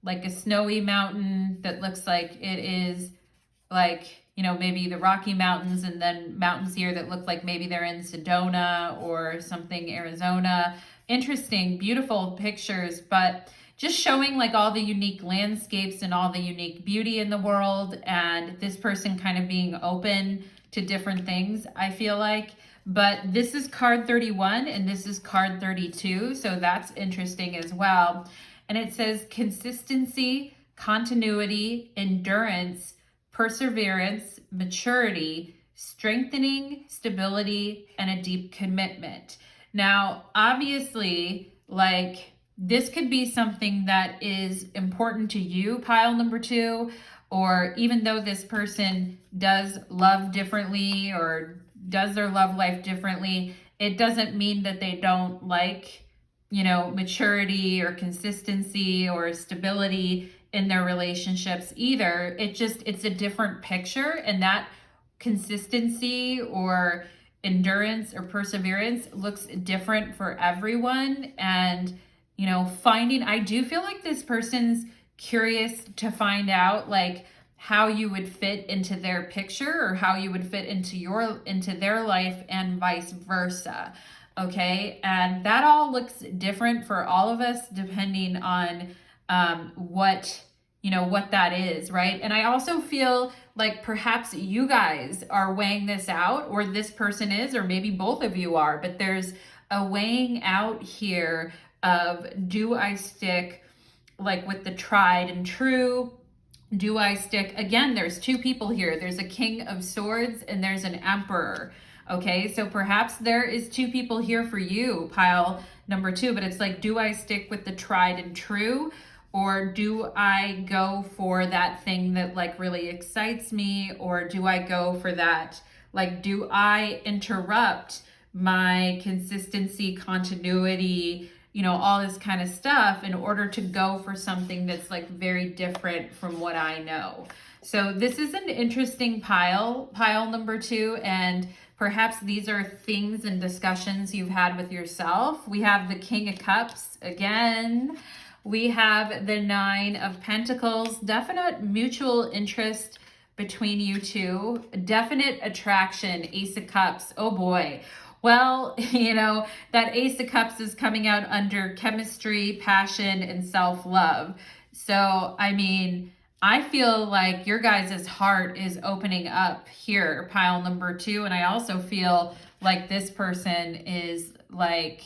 Like a snowy mountain that looks like it is like, you know, maybe the Rocky Mountains, and then mountains here that look like maybe they're in Sedona or something, Arizona. Interesting, beautiful pictures, but just showing like all the unique landscapes and all the unique beauty in the world, and this person kind of being open to different things, I feel like. But this is card 31 and this is card 32, so that's interesting as well. And it says consistency, continuity, endurance, perseverance, maturity, strengthening, stability, and a deep commitment. Now, obviously, like, this could be something that is important to you, pile number 2, or even though this person does love differently or does their love life differently, it doesn't mean that they don't like, maturity or consistency or stability in their relationships either. It's a different picture, and that consistency or endurance or perseverance looks different for everyone. And I do feel like this person's curious to find out, like, how you would fit into their picture or how you would fit into their life, and vice versa. Okay, and that all looks different for all of us depending on what that is, right? And I also feel like perhaps you guys are weighing this out, or this person is, or maybe both of you are, but there's a weighing out here of, do I stick like with the tried and true? Do I stick, again, there's 2 people here. There's a King of Swords and there's an Emperor. Okay, so perhaps there is 2 people here for you, pile number 2, but it's like, do I stick with the tried and true, or do I go for that thing that like really excites me, or do I go for that, like, do I interrupt my consistency, continuity, all this kind of stuff in order to go for something that's like very different from what I know? So this is an interesting pile number 2, and perhaps these are things and discussions you've had with yourself. We have the King of Cups again. We have the 9 of Pentacles. Definite mutual interest between you two. Definite attraction. Ace of Cups. Oh boy. Well, that Ace of Cups is coming out under chemistry, passion, and self-love. So, I feel like your guys' heart is opening up here, pile number 2. And I also feel like this person is like,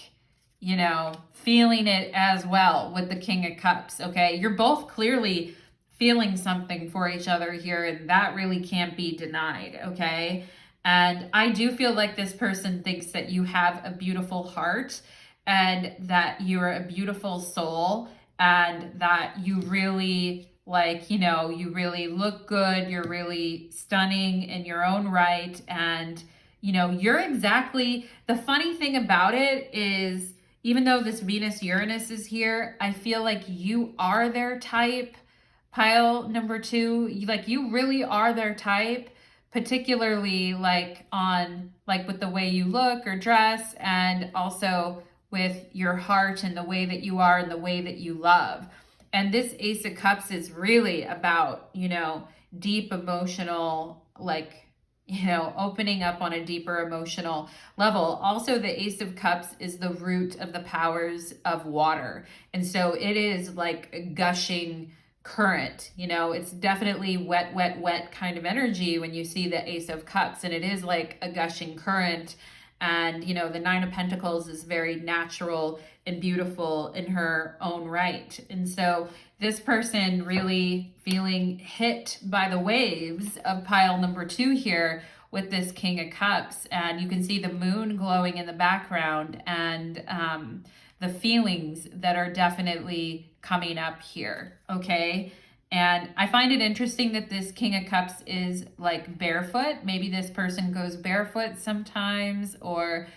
feeling it as well with the King of Cups. Okay. You're both clearly feeling something for each other here, and that really can't be denied. Okay. And I do feel like this person thinks that you have a beautiful heart, and that you're a beautiful soul, and that you really you really look good. You're really stunning in your own right. And, you're exactly, the funny thing about it is, even though this Venus-Uranus is here, I feel like you are their type, pile number 2. You really are their type, particularly with the way you look or dress, and also with your heart and the way that you are and the way that you love. And this Ace of Cups is really about, deep emotional, opening up on a deeper emotional level. Also, the Ace of Cups is the root of the powers of water. And so it is like a gushing current, it's definitely wet, wet, wet kind of energy when you see the Ace of Cups. And it is like a gushing current. And, the 9 of Pentacles is very natural and beautiful in her own right. And so this person really feeling hit by the waves of pile number 2 here with this King of Cups. And you can see the moon glowing in the background, and the feelings that are definitely coming up here. Okay. And I find it interesting that this King of Cups is like barefoot. Maybe this person goes barefoot sometimes, or,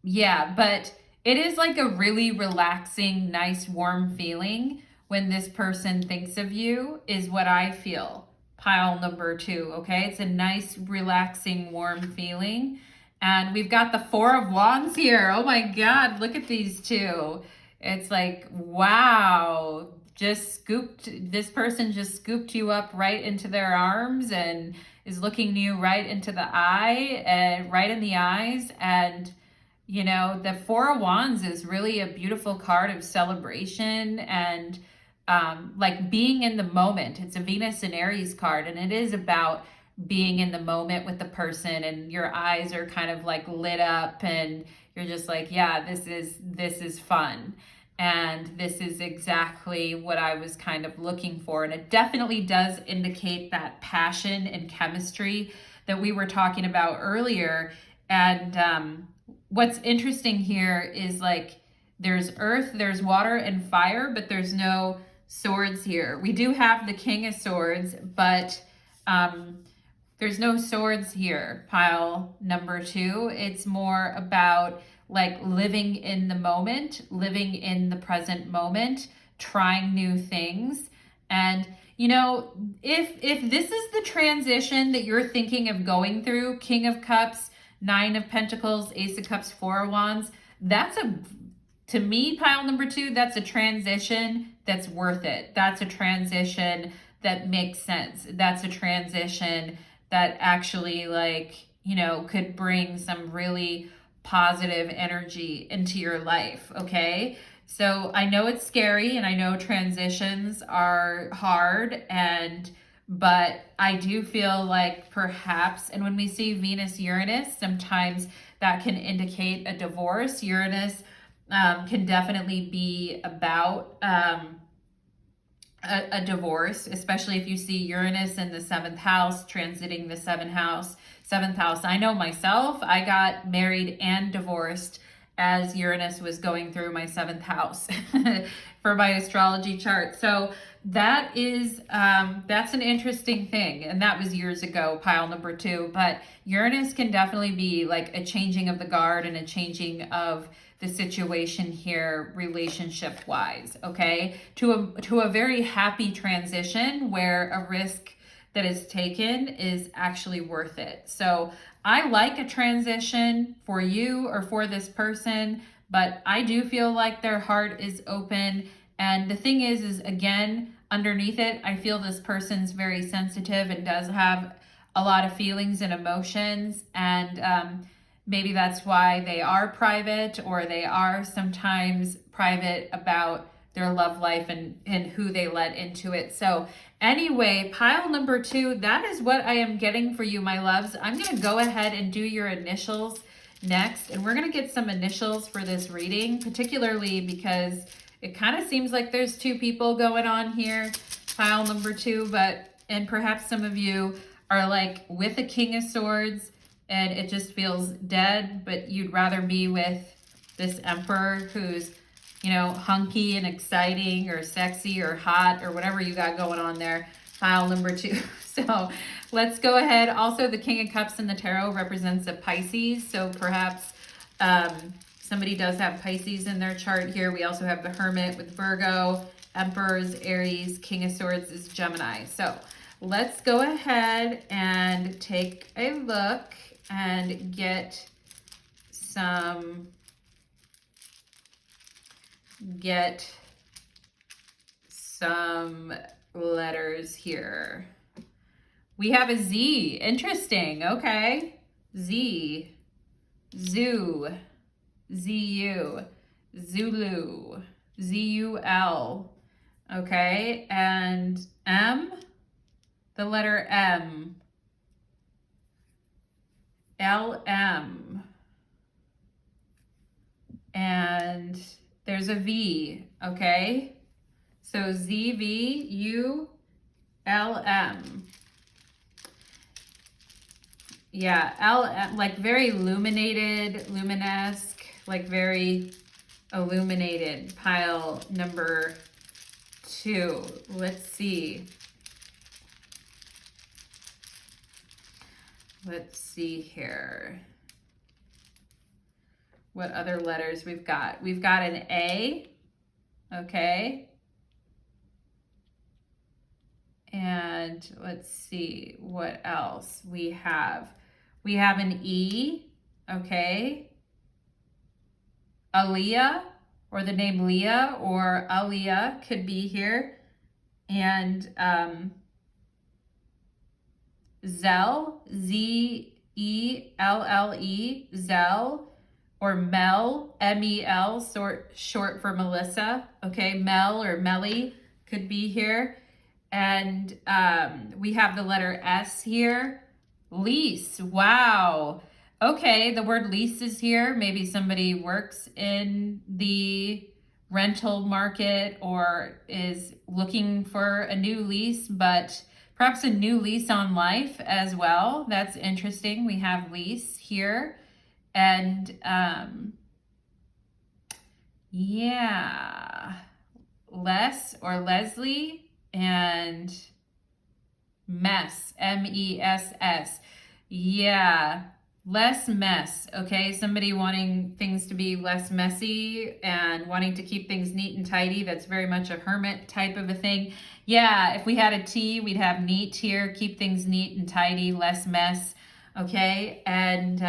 but it is like a really relaxing, nice, warm feeling when this person thinks of you, is what I feel. Pile number 2. Okay. It's a nice, relaxing, warm feeling. And we've got the 4 of Wands here. Oh my God. Look at these 2. It's like, wow, this person just scooped you up right into their arms and is looking you right into the eye, and right in the eyes. And, the 4 of Wands is really a beautiful card of celebration and being in the moment. It's a Venus and Aries card, and it is about being in the moment with the person, and your eyes are kind of like lit up, and you're just like, yeah, this is fun. And this is exactly what I was kind of looking for. And it definitely does indicate that passion and chemistry that we were talking about earlier. And what's interesting here is like there's earth, there's water and fire, but there's no swords here. We do have the King of Swords, but there's no swords here, pile number 2. It's more about like living in the moment, living in the present moment, trying new things. And you know, if this is the transition that you're thinking of going through, King of Cups, 9 of Pentacles, Ace of Cups, 4 of Wands, that's to me, pile number 2, that's a transition that's worth it. That's a transition that makes sense. That's a transition that actually, like, you know, could bring some really positive energy into your life. Okay. So I know it's scary and I know transitions are hard, but I do feel like perhaps, and when we see Venus Uranus, sometimes that can indicate a divorce. Uranus can definitely be about a divorce, especially if you see Uranus in the 7th house, transiting the 7th house. I know myself, I got married and divorced as Uranus was going through my 7th house for my astrology chart. So that is, that's an interesting thing. And that was years ago, pile number 2. But Uranus can definitely be like a changing of the guard and a changing of the situation here relationship wise, okay, to a very happy transition where a risk that is taken is actually worth it. So I like a transition for you or for this person, but I do feel like their heart is open. And the thing is again, underneath it, I feel this person's very sensitive and does have a lot of feelings and emotions. And maybe that's why they are private, or they are sometimes private about their love life and who they let into it. So anyway, pile number 2, that is what I am getting for you, my loves. I'm going to go ahead and do your initials next. And we're going to get some initials for this reading, particularly because it kind of seems like there's 2 people going on here, pile number 2. And perhaps some of you are like with a King of Swords, and it just feels dead, but you'd rather be with this Emperor who's, you know, hunky and exciting or sexy or hot or whatever you got going on there, pile number 2. So let's go ahead. Also, the King of Cups in the tarot represents a Pisces. So perhaps somebody does have Pisces in their chart here. We also have the Hermit with Virgo, Emperor's Aries, King of Swords is Gemini. So let's go ahead and take a look and get some letters here. We have a Z. Interesting. Okay. Z. Zoo. ZU. Zulu. ZUL. Okay. And M. The letter M. LM. And there's a V, okay? So ZVULM. Yeah, LM, like very illuminated, luminesque, like very illuminated, pile number 2. Let's see. Let's see here. What other letters we've got? We've got an A, okay. And let's see what else we have. We have an E, okay. Aaliyah, or the name Leah, or Aaliyah could be here. And Zell, Z-E-L-L-E, Zell, or Mel, M-E-L, short for Melissa. Okay, Mel or Melly could be here. And we have the letter S here. Lease, wow. Okay, the word lease is here. Maybe somebody works in the rental market or is looking for a new lease, but perhaps a new lease on life as well. That's interesting. We have lease here. And yeah, Les or Leslie and mess, M-E-S-S. Yeah, less mess, okay? Somebody wanting things to be less messy and wanting to keep things neat and tidy. That's very much a hermit type of a thing. Yeah, if we had a T, we'd have neat here. Keep things neat and tidy, less mess, okay? And,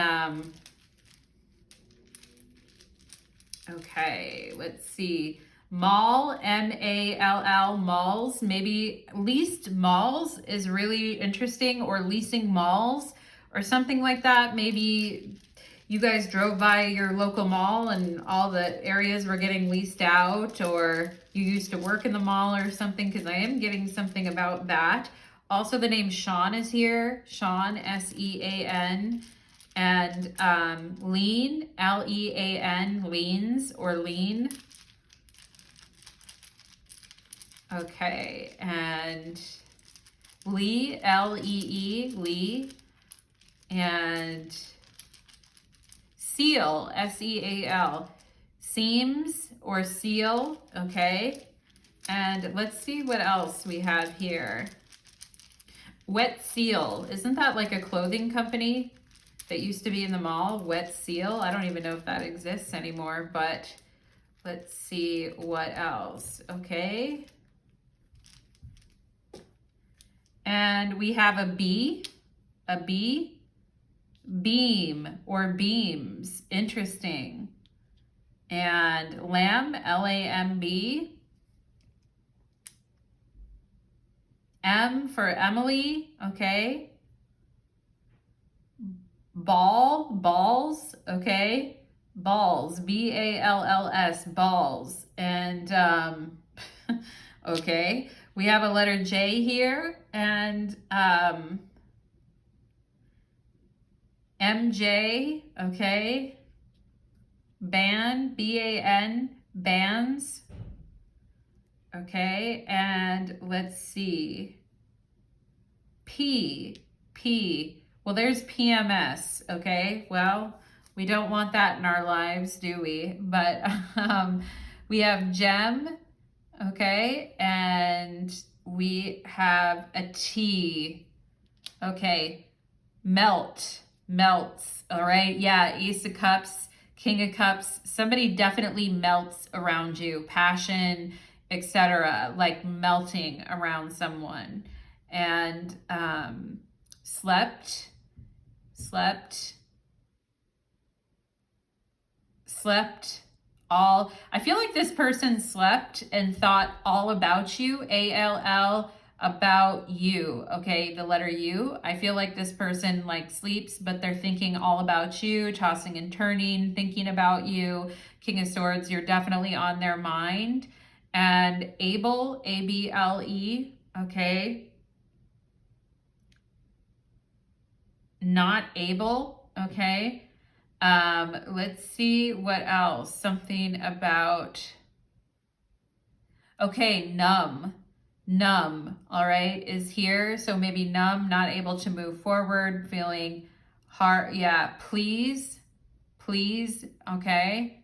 okay, let's see. Mall, M-A-L-L, malls, maybe leased malls is really interesting, or leasing malls or something like that. Maybe you guys drove by your local mall and all the areas were getting leased out, or you used to work in the mall or something, because I am getting something about that. Also, the name Sean is here. Sean, S-E-A-N. And lean, L-E-A-N, leans or lean. Okay, and Lee, L-E-E, Lee, and seal, S-E-A-L, seams or seal, okay. And let's see what else we have here. Wet Seal, isn't that like a clothing company that used to be in the mall? Wet Seal, I don't even know if that exists anymore, but let's see what else, okay. And we have a B, beam or beams, interesting. And lamb, L-A-M-B. M for Emily, okay. Ball, balls, okay. Balls, B-A-L-L-S, balls. And okay, we have a letter J here, and M-J, okay. Ban, B-A-N, bands. Okay, and let's see. P. Well, there's PMS, okay? Well, we don't want that in our lives, do we? But we have gem, okay? And we have a T. Okay, melts, all right? Yeah, Ace of Cups, King of Cups. Somebody definitely melts around you. Passion, etc., like melting around someone. And slept all. I feel like this person slept and thought all about you, A-L-L, about you, okay, the letter U. I feel like this person like sleeps, but they're thinking all about you, tossing and turning, thinking about you. King of Swords, you're definitely on their mind. And able, A-B-L-E, okay. Not able, okay. Let's see what else. Something about, okay, numb, all right, is here. So maybe numb, not able to move forward, feeling hard. Yeah, please, okay.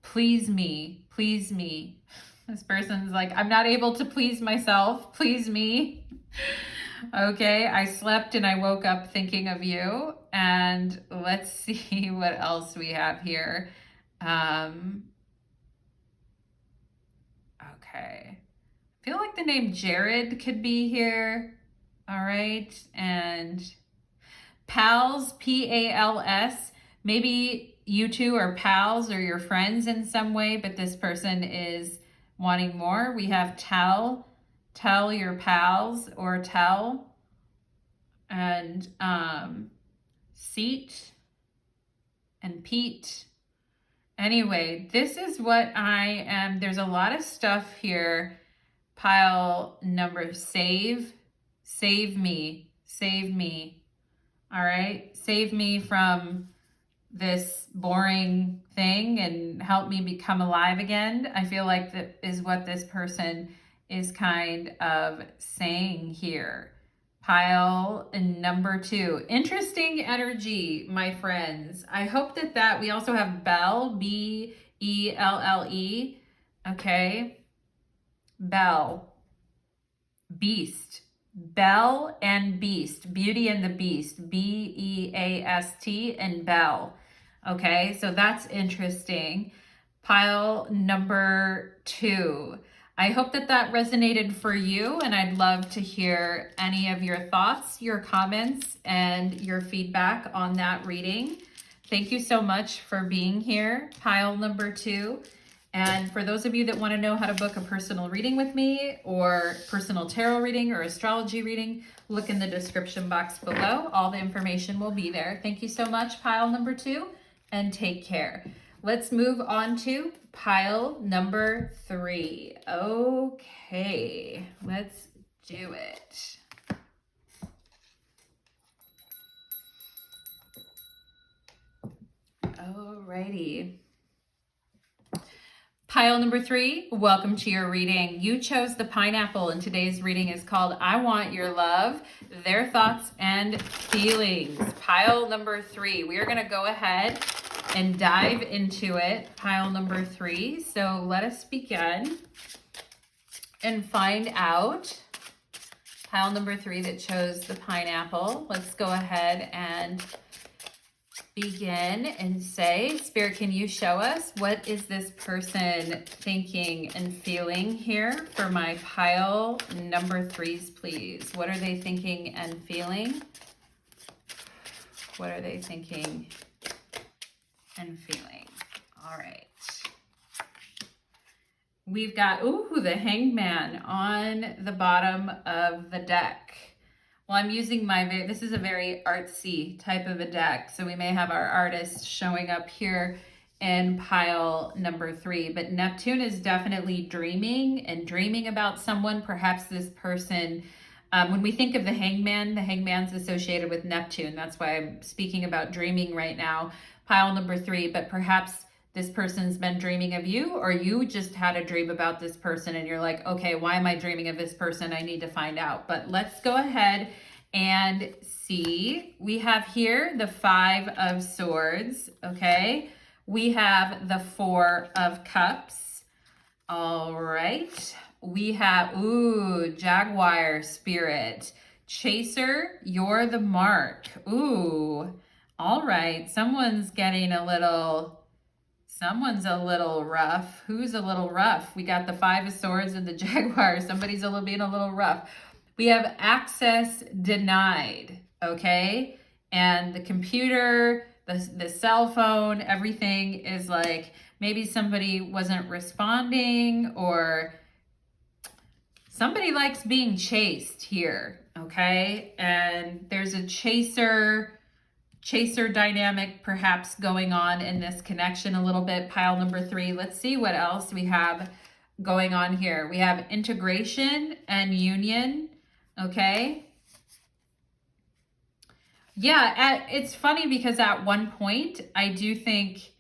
Please me. This person's like, I'm not able to please myself. Please me. Okay, I slept and I woke up thinking of you. And let's see what else we have here. Okay. I feel like the name Jared could be here. All right. And pals, P-A-L-S. Maybe you two are pals or you're friends in some way, but this person is wanting more. We have tell your pals or tell. And seat and Pete. Anyway, this is what I am. There's a lot of stuff here. Pile number save me. All right. Save me from this boring thing and help me become alive again. I feel like that is what this person is kind of saying here. Pile number 2. Interesting energy, my friends. I hope that we also have Belle, B-E-L-L-E. Okay. Belle. Beast. Belle and Beast. Beauty and the Beast. B-E-A-S-T and Belle. Okay, so that's interesting. Pile number 2. I hope that resonated for you, and I'd love to hear any of your thoughts, your comments, and your feedback on that reading. Thank you so much for being here, pile number 2. And for those of you that want to know how to book a personal reading with me, or personal tarot reading or astrology reading, look in the description box below. All the information will be there. Thank you so much, pile number 2, and take care. Let's move on to pile number 3. Okay, let's do it. Alrighty. Pile number 3, welcome to your reading. You chose the pineapple, and today's reading is called I Want Your Love, Their Thoughts and Feelings. Pile number 3, we are going to go ahead and dive into it. Pile number 3. So let us begin and find out. Pile number 3 that chose the pineapple. Let's go ahead and begin and say, Spirit, can you show us what is this person thinking and feeling here for my pile number 3s, please? What are they thinking and feeling? What are they thinking and feeling? All right. We've got, the Hangman on the bottom of the deck. Well, I'm using this is a very artsy type of a deck, so we may have our artists showing up here in pile number 3, but Neptune is definitely dreaming about someone. Perhaps this person, when we think of the hangman's associated with Neptune. That's why I'm speaking about dreaming right now, pile number 3, but perhaps this person's been dreaming of you, or you just had a dream about this person and you're like, okay, why am I dreaming of this person? I need to find out. But let's go ahead and see. We have here the 5 of Swords, okay? We have the 4 of Cups. All right. We have, Jaguar Spirit. Chaser, you're the mark. All right. Someone's a little rough. Who's a little rough? We got the 5 of Swords and the Jaguar. Somebody's being a little rough. We have access denied, okay? And the computer, the cell phone, everything is like, maybe somebody wasn't responding, or somebody likes being chased here, okay? And there's a chaser dynamic perhaps going on in this connection a little bit. Pile number 3. Let's see what else we have going on here. We have integration and union. Okay. Yeah, it's funny because at one point I do think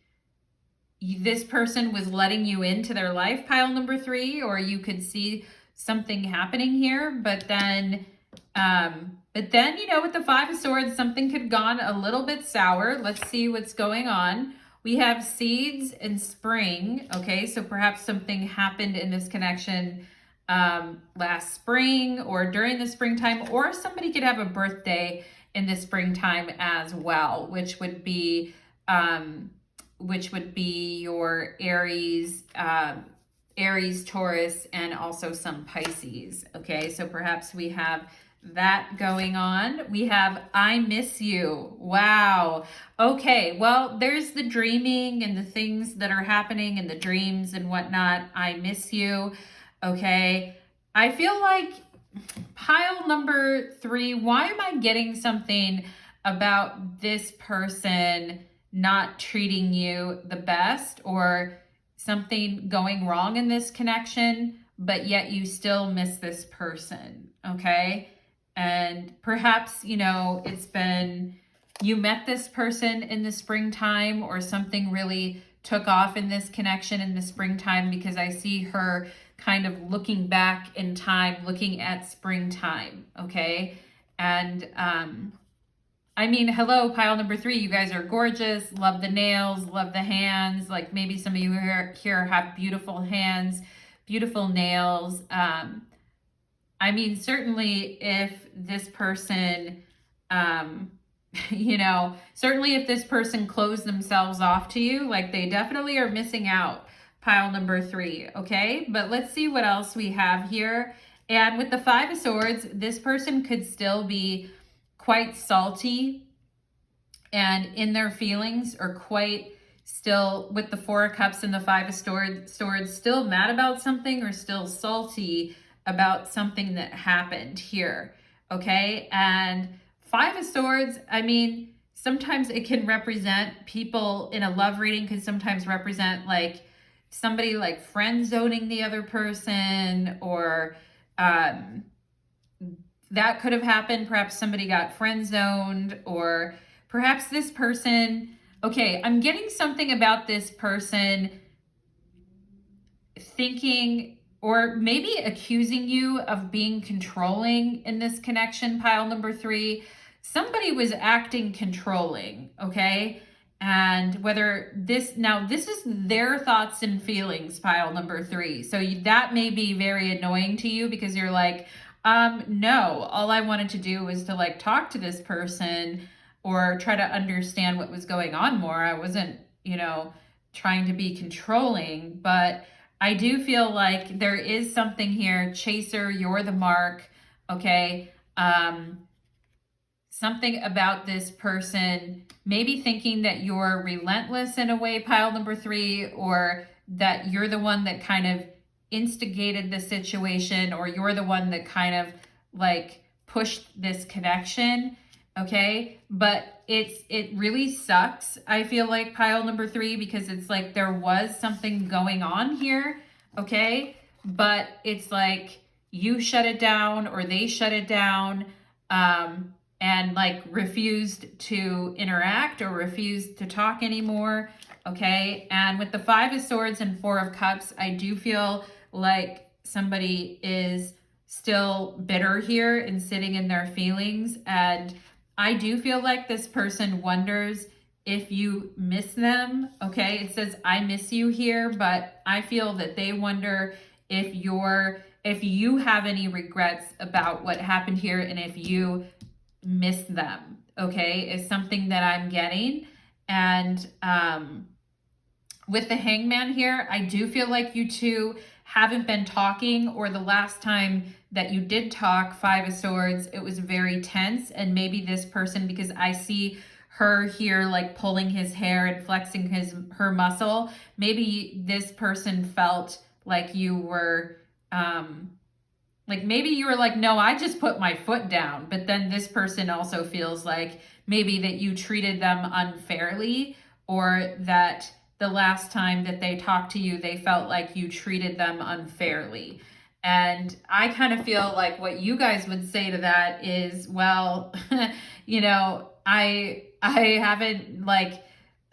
this person was letting you into their life, pile number 3, or you could see something happening here, but then with the 5 of Swords, something could have gone a little bit sour. Let's see what's going on. We have seeds and spring. Okay, so perhaps something happened in this connection last spring or during the springtime, or somebody could have a birthday in the springtime as well, which would be your Aries, Taurus, and also some Pisces. Okay, so perhaps we have that going on. We have I miss you. Wow. Okay, well, there's the dreaming and the things that are happening in the dreams and whatnot. I miss you. Okay, I feel like pile number 3, why am I getting something about this person not treating you the best, or something going wrong in this connection, but yet you still miss this person, okay? And perhaps, it's been you met this person in the springtime, or something really took off in this connection in the springtime, because I see her kind of looking back in time, looking at springtime, okay? And I mean, hello, pile number 3. You guys are gorgeous. Love the nails, love the hands. Like maybe some of you here have beautiful hands, beautiful nails. I mean, certainly if this person, you know, certainly if this person closed themselves off to you, like they definitely are missing out, pile number 3, okay? But let's see what else we have here. And with the 5 of Swords, this person could still be quite salty and in their feelings, or quite still, with the 4 of Cups and the 5 of Swords, still mad about something, or still salty about something that happened here, okay? And 5 of Swords, I mean, sometimes it can represent, people in a love reading can sometimes represent like somebody like friend zoning the other person, or that could have happened. Perhaps somebody got friend zoned, or perhaps this person, okay, I'm getting something about this person thinking, or maybe accusing you of being controlling in this connection, pile number 3. Somebody was acting controlling, okay? And whether this is their thoughts and feelings, pile number 3. So that may be very annoying to you, because you're like, no, all I wanted to do was to like talk to this person, or try to understand what was going on more. I wasn't, you know, trying to be controlling. But I do feel like there is something here. Chaser, you're the mark, okay? Something about this person maybe thinking that you're relentless in a way, pile number 3, or that you're the one that kind of instigated the situation, or you're the one that kind of like pushed this connection, okay? But it really sucks, I feel like, pile number 3, because it's like there was something going on here, okay? But it's like you shut it down, or they shut it down, and like refused to interact, or refused to talk anymore, okay? And with the 5 of Swords and 4 of Cups, I do feel like somebody is still bitter here and sitting in their feelings. And I do feel like this person wonders if you miss them, okay? It says, I miss you here, but I feel that they wonder if you have any regrets about what happened here, and if you miss them, okay, is something that I'm getting. And with the Hangman here, I do feel like you two haven't been talking, or the last time that you did talk, 5 of Swords, it was very tense. And maybe this person, because I see her here like pulling his hair and flexing her muscle, maybe this person felt like you were like maybe you were like, no, I just put my foot down. But then this person also feels like maybe that you treated them unfairly, or that the last time that they talked to you, they felt like you treated them unfairly. And I kind of feel like what you guys would say to that is, well, you know, I haven't, like,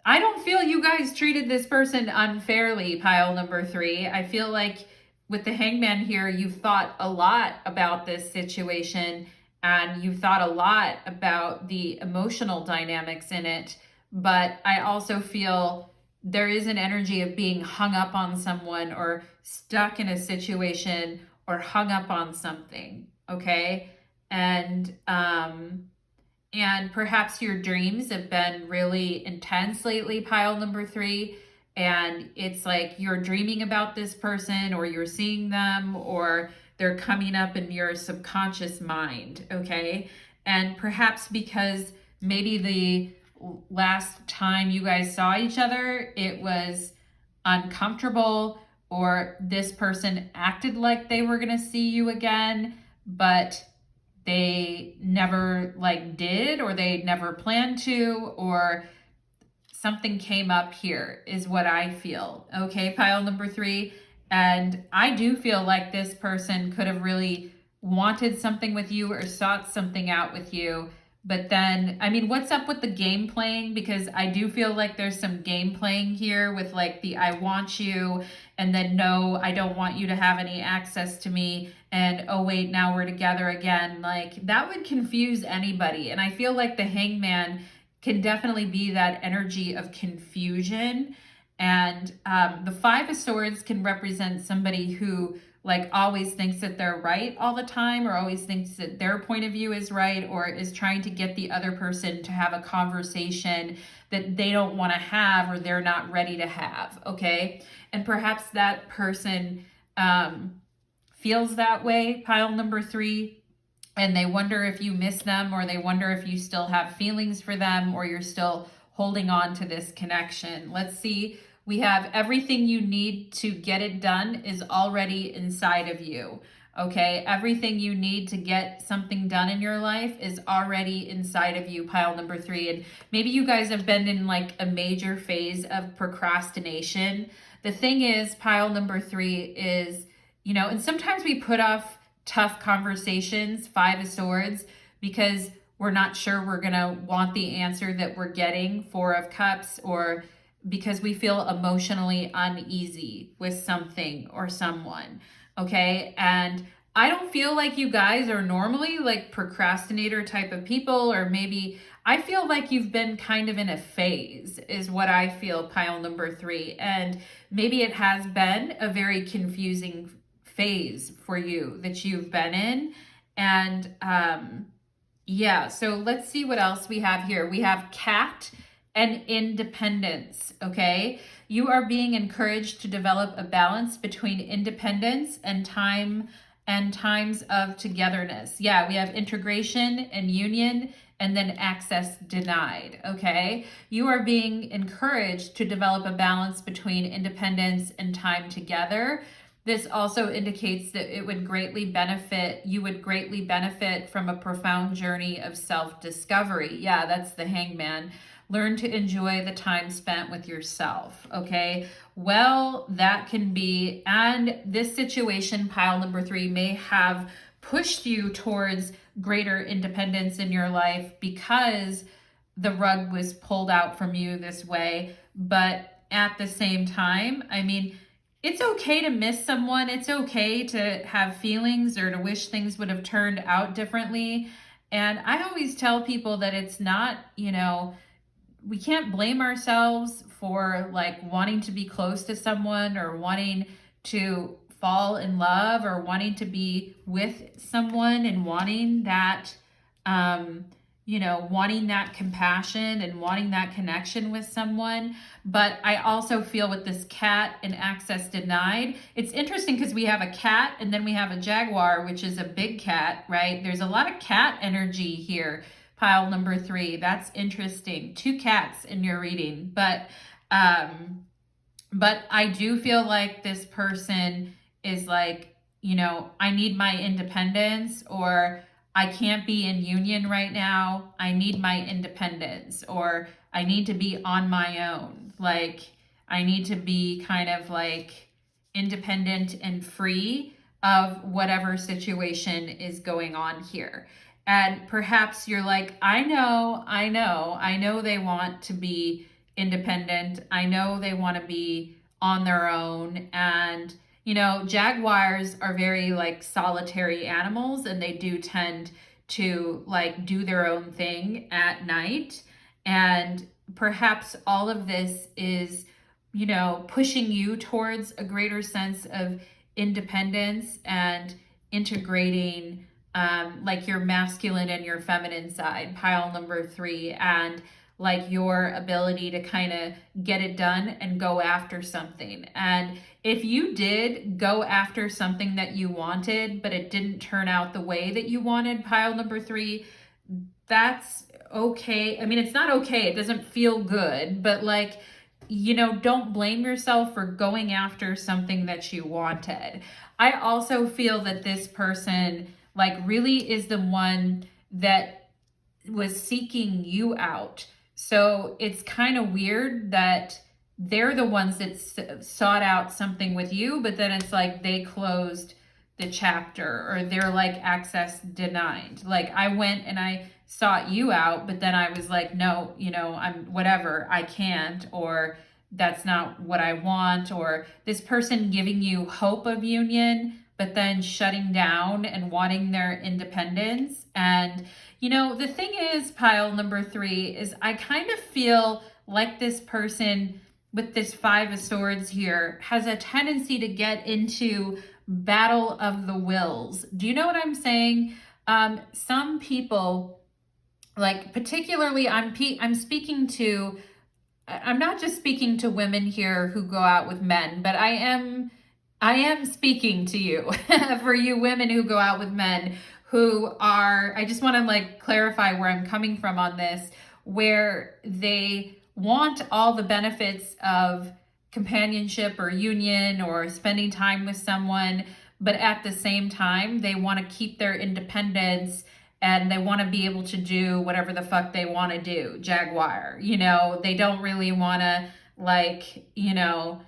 I don't feel you guys treated this person unfairly, pile number 3. I feel like with the Hangman here, you've thought a lot about this situation, and you've thought a lot about the emotional dynamics in it. But I also feel there is an energy of being hung up on someone, or stuck in a situation, or hung up on something, okay? And perhaps your dreams have been really intense lately, pile number 3, and it's like you're dreaming about this person, or you're seeing them, or they're coming up in your subconscious mind, okay? And perhaps because maybe the last time you guys saw each other, it was uncomfortable, or this person acted like they were gonna see you again, but they never like did, or they never planned to, or something came up here is what I feel, okay, pile number 3. And I do feel like this person could have really wanted something with you, or sought something out with you, But then, I mean, what's up with the game playing? Because I do feel like there's some game playing here with like the I want you, and then no, I don't want you to have any access to me, and oh wait, now we're together again. Like that would confuse anybody. And I feel like the hangman can definitely be that energy of confusion. And the Five of Swords can represent somebody who like always thinks that they're right all the time, or always thinks that their point of view is right, or is trying to get the other person to have a conversation that they don't want to have or they're not ready to have. Okay. And perhaps that person feels that way, pile number 3, and they wonder if you miss them, or they wonder if you still have feelings for them, or you're still holding on to this connection. Let's see. We have everything you need to get it done is already inside of you. Okay, everything you need to get something done in your life is already inside of you, pile number 3. And maybe you guys have been in like a major phase of procrastination. The thing is, pile number 3 is, and sometimes we put off tough conversations, 5 of Swords, because we're not sure we're gonna want the answer that we're getting, 4 of Cups, or because we feel emotionally uneasy with something or someone, okay? And I don't feel like you guys are normally like procrastinator type of people, or maybe I feel like you've been kind of in a phase is what I feel, pile number 3. And maybe it has been a very confusing phase for you that you've been in. And yeah, so let's see what else we have here. We have cat and independence, okay? You are being encouraged to develop a balance between independence and times of togetherness. Yeah, we have integration and union, and then access denied, okay? You are being encouraged to develop a balance between independence and time together. This also indicates that you would greatly benefit from a profound journey of self-discovery. Yeah, that's the hangman. Learn to enjoy the time spent with yourself, okay? Well, that can be, and this situation, pile number 3, may have pushed you towards greater independence in your life because the rug was pulled out from you this way. But at the same time, I mean, it's okay to miss someone. It's okay to have feelings or to wish things would have turned out differently. And I always tell people that it's not, we can't blame ourselves for like wanting to be close to someone, or wanting to fall in love, or wanting to be with someone, and wanting that, wanting that compassion and wanting that connection with someone. But I also feel with this cat and access denied, it's interesting because we have a cat and then we have a jaguar, which is a big cat, right? There's a lot of cat energy here, pile number 3. That's interesting. 2 cats in your reading. But I do feel like this person is like, I need my independence, or I can't be in union right now. I need my independence, or I need to be on my own. Like, I need to be kind of like independent and free of whatever situation is going on here. And perhaps you're like, I know they want to be independent. I know they want to be on their own. And jaguars are very like solitary animals, and they do tend to like do their own thing at night. And perhaps all of this is, pushing you towards a greater sense of independence and integrating like your masculine and your feminine side, pile number 3, and like your ability to kind of get it done and go after something. And if you did go after something that you wanted, but it didn't turn out the way that you wanted, pile number 3, that's okay. I mean, it's not okay. It doesn't feel good, but like, don't blame yourself for going after something that you wanted. I also feel that this person like really is the one that was seeking you out. So it's kind of weird that they're the ones that sought out something with you, but then it's like they closed the chapter, or they're like access denied. Like I went and I sought you out, but then I was like, no, you know, I'm whatever, I can't, or that's not what I want, or this person giving you hope of union, but then shutting down and wanting their independence. And, you know, the thing is, pile number 3 is I kind of feel like this person with this 5 of Swords here has a tendency to get into battle of the wills. Do you know what I'm saying? Some people, like particularly, I'm speaking to, I'm not just speaking to women here who go out with men, but I am speaking to you for you women who go out with men who are, I just want to like clarify where I'm coming from on this, where they want all the benefits of companionship or union or spending time with someone, but at the same time, they want to keep their independence and they want to be able to do whatever the fuck they want to do. Jaguar, you know, they don't really want to, like, you know,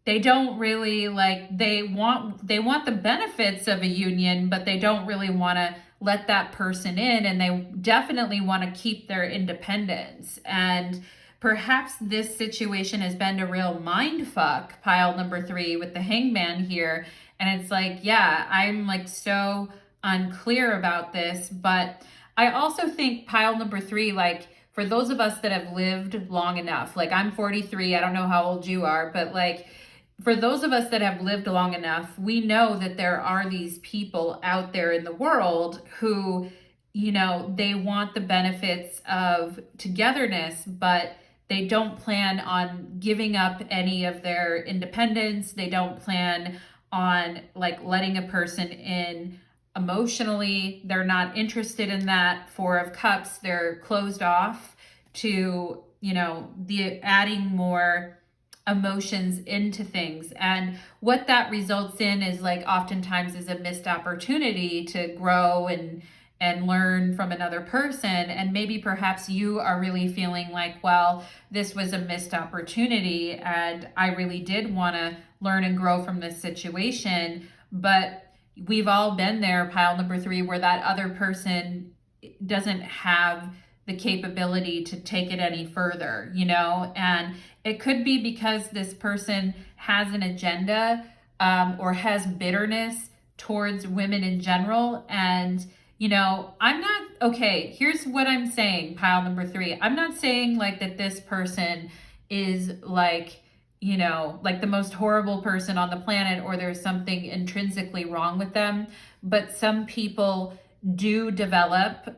they don't really like, they want the benefits of a union, but they don't really want to let that person in, and they definitely want to keep their independence. And perhaps this situation has been a real mind fuck, pile number 3, with the Hangman here. And it's like, yeah, I'm like so unclear about this, but I also think pile number 3, like for those of us that have lived long enough, like I'm 43, I don't know how old you are, but like for those of us that have lived long enough, we know that there are these people out there in the world who, you know, they want the benefits of togetherness, but they don't plan on giving up any of their independence. They don't plan on like letting a person in emotionally. They're not interested in that. 4 of Cups, they're closed off to, you know, the adding more emotions into things. And what that results in is like oftentimes is a missed opportunity to grow and learn from another person. And maybe perhaps you are really feeling like, well, this was a missed opportunity and I really did want to learn and grow from this situation. But we've all been there, pile number 3, where that other person doesn't have the capability to take it any further, you know? And it could be because this person has an agenda or has bitterness towards women in general. And, you know, I'm not, okay, here's what I'm saying, pile number 3. I'm not saying like that this person is like, you know, like the most horrible person on the planet or there's something intrinsically wrong with them. But some people do develop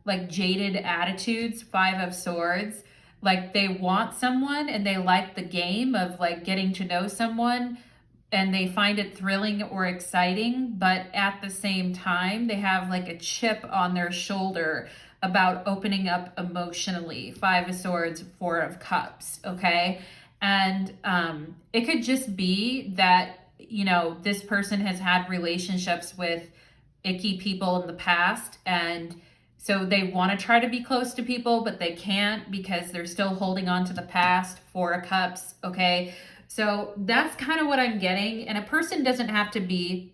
like jaded attitudes, 5 of Swords. Like they want someone and they like the game of like getting to know someone and they find it thrilling or exciting, but at the same time, they have like a chip on their shoulder about opening up emotionally. 5 of Swords, 4 of Cups, okay? And it could just be that, you know, this person has had relationships with icky people in the past, and so they want to try to be close to people, but they can't because they're still holding on to the past. 4 of Cups, okay? So that's kind of what I'm getting. And a person doesn't have to be,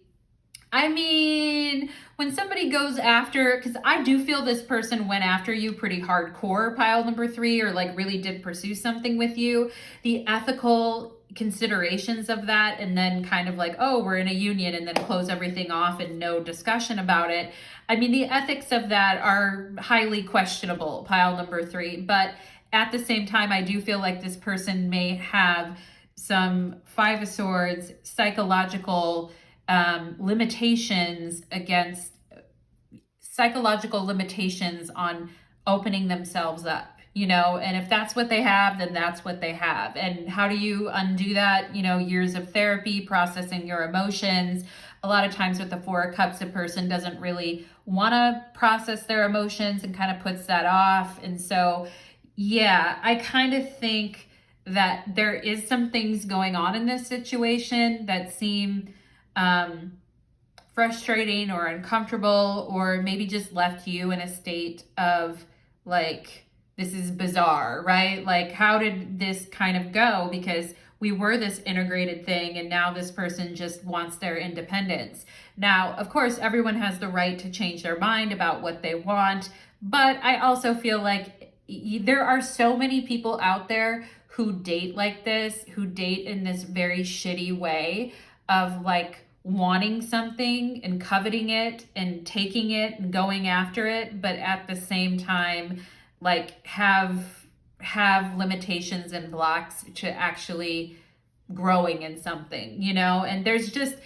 I mean, when somebody goes after, because I do feel this person went after you pretty hardcore, pile number 3, or like really did pursue something with you, the ethical considerations of that, and then kind of like, oh, we're in a union, and then close everything off and no discussion about it. I mean, the ethics of that are highly questionable, pile number 3. But at the same time, I do feel like this person may have some 5 of Swords psychological limitations on opening themselves up, you know, and if that's what they have, then that's what they have. And how do you undo that? You know, years of therapy, processing your emotions. A lot of times with the 4 of Cups, a person doesn't really want to process their emotions and kind of puts that off. And so, yeah, I kind of think that there is some things going on in this situation that seem frustrating or uncomfortable, or maybe just left you in a state of like, this is bizarre, right? Like, how did this kind of go? Because we were this integrated thing, and now this person just wants their independence. Now, of course, everyone has the right to change their mind about what they want, but I also feel like there are so many people out there who date like this, who date in this very shitty way of like wanting something and coveting it and taking it and going after it, but at the same time, like have limitations and blocks to actually growing in something, you know? And there's just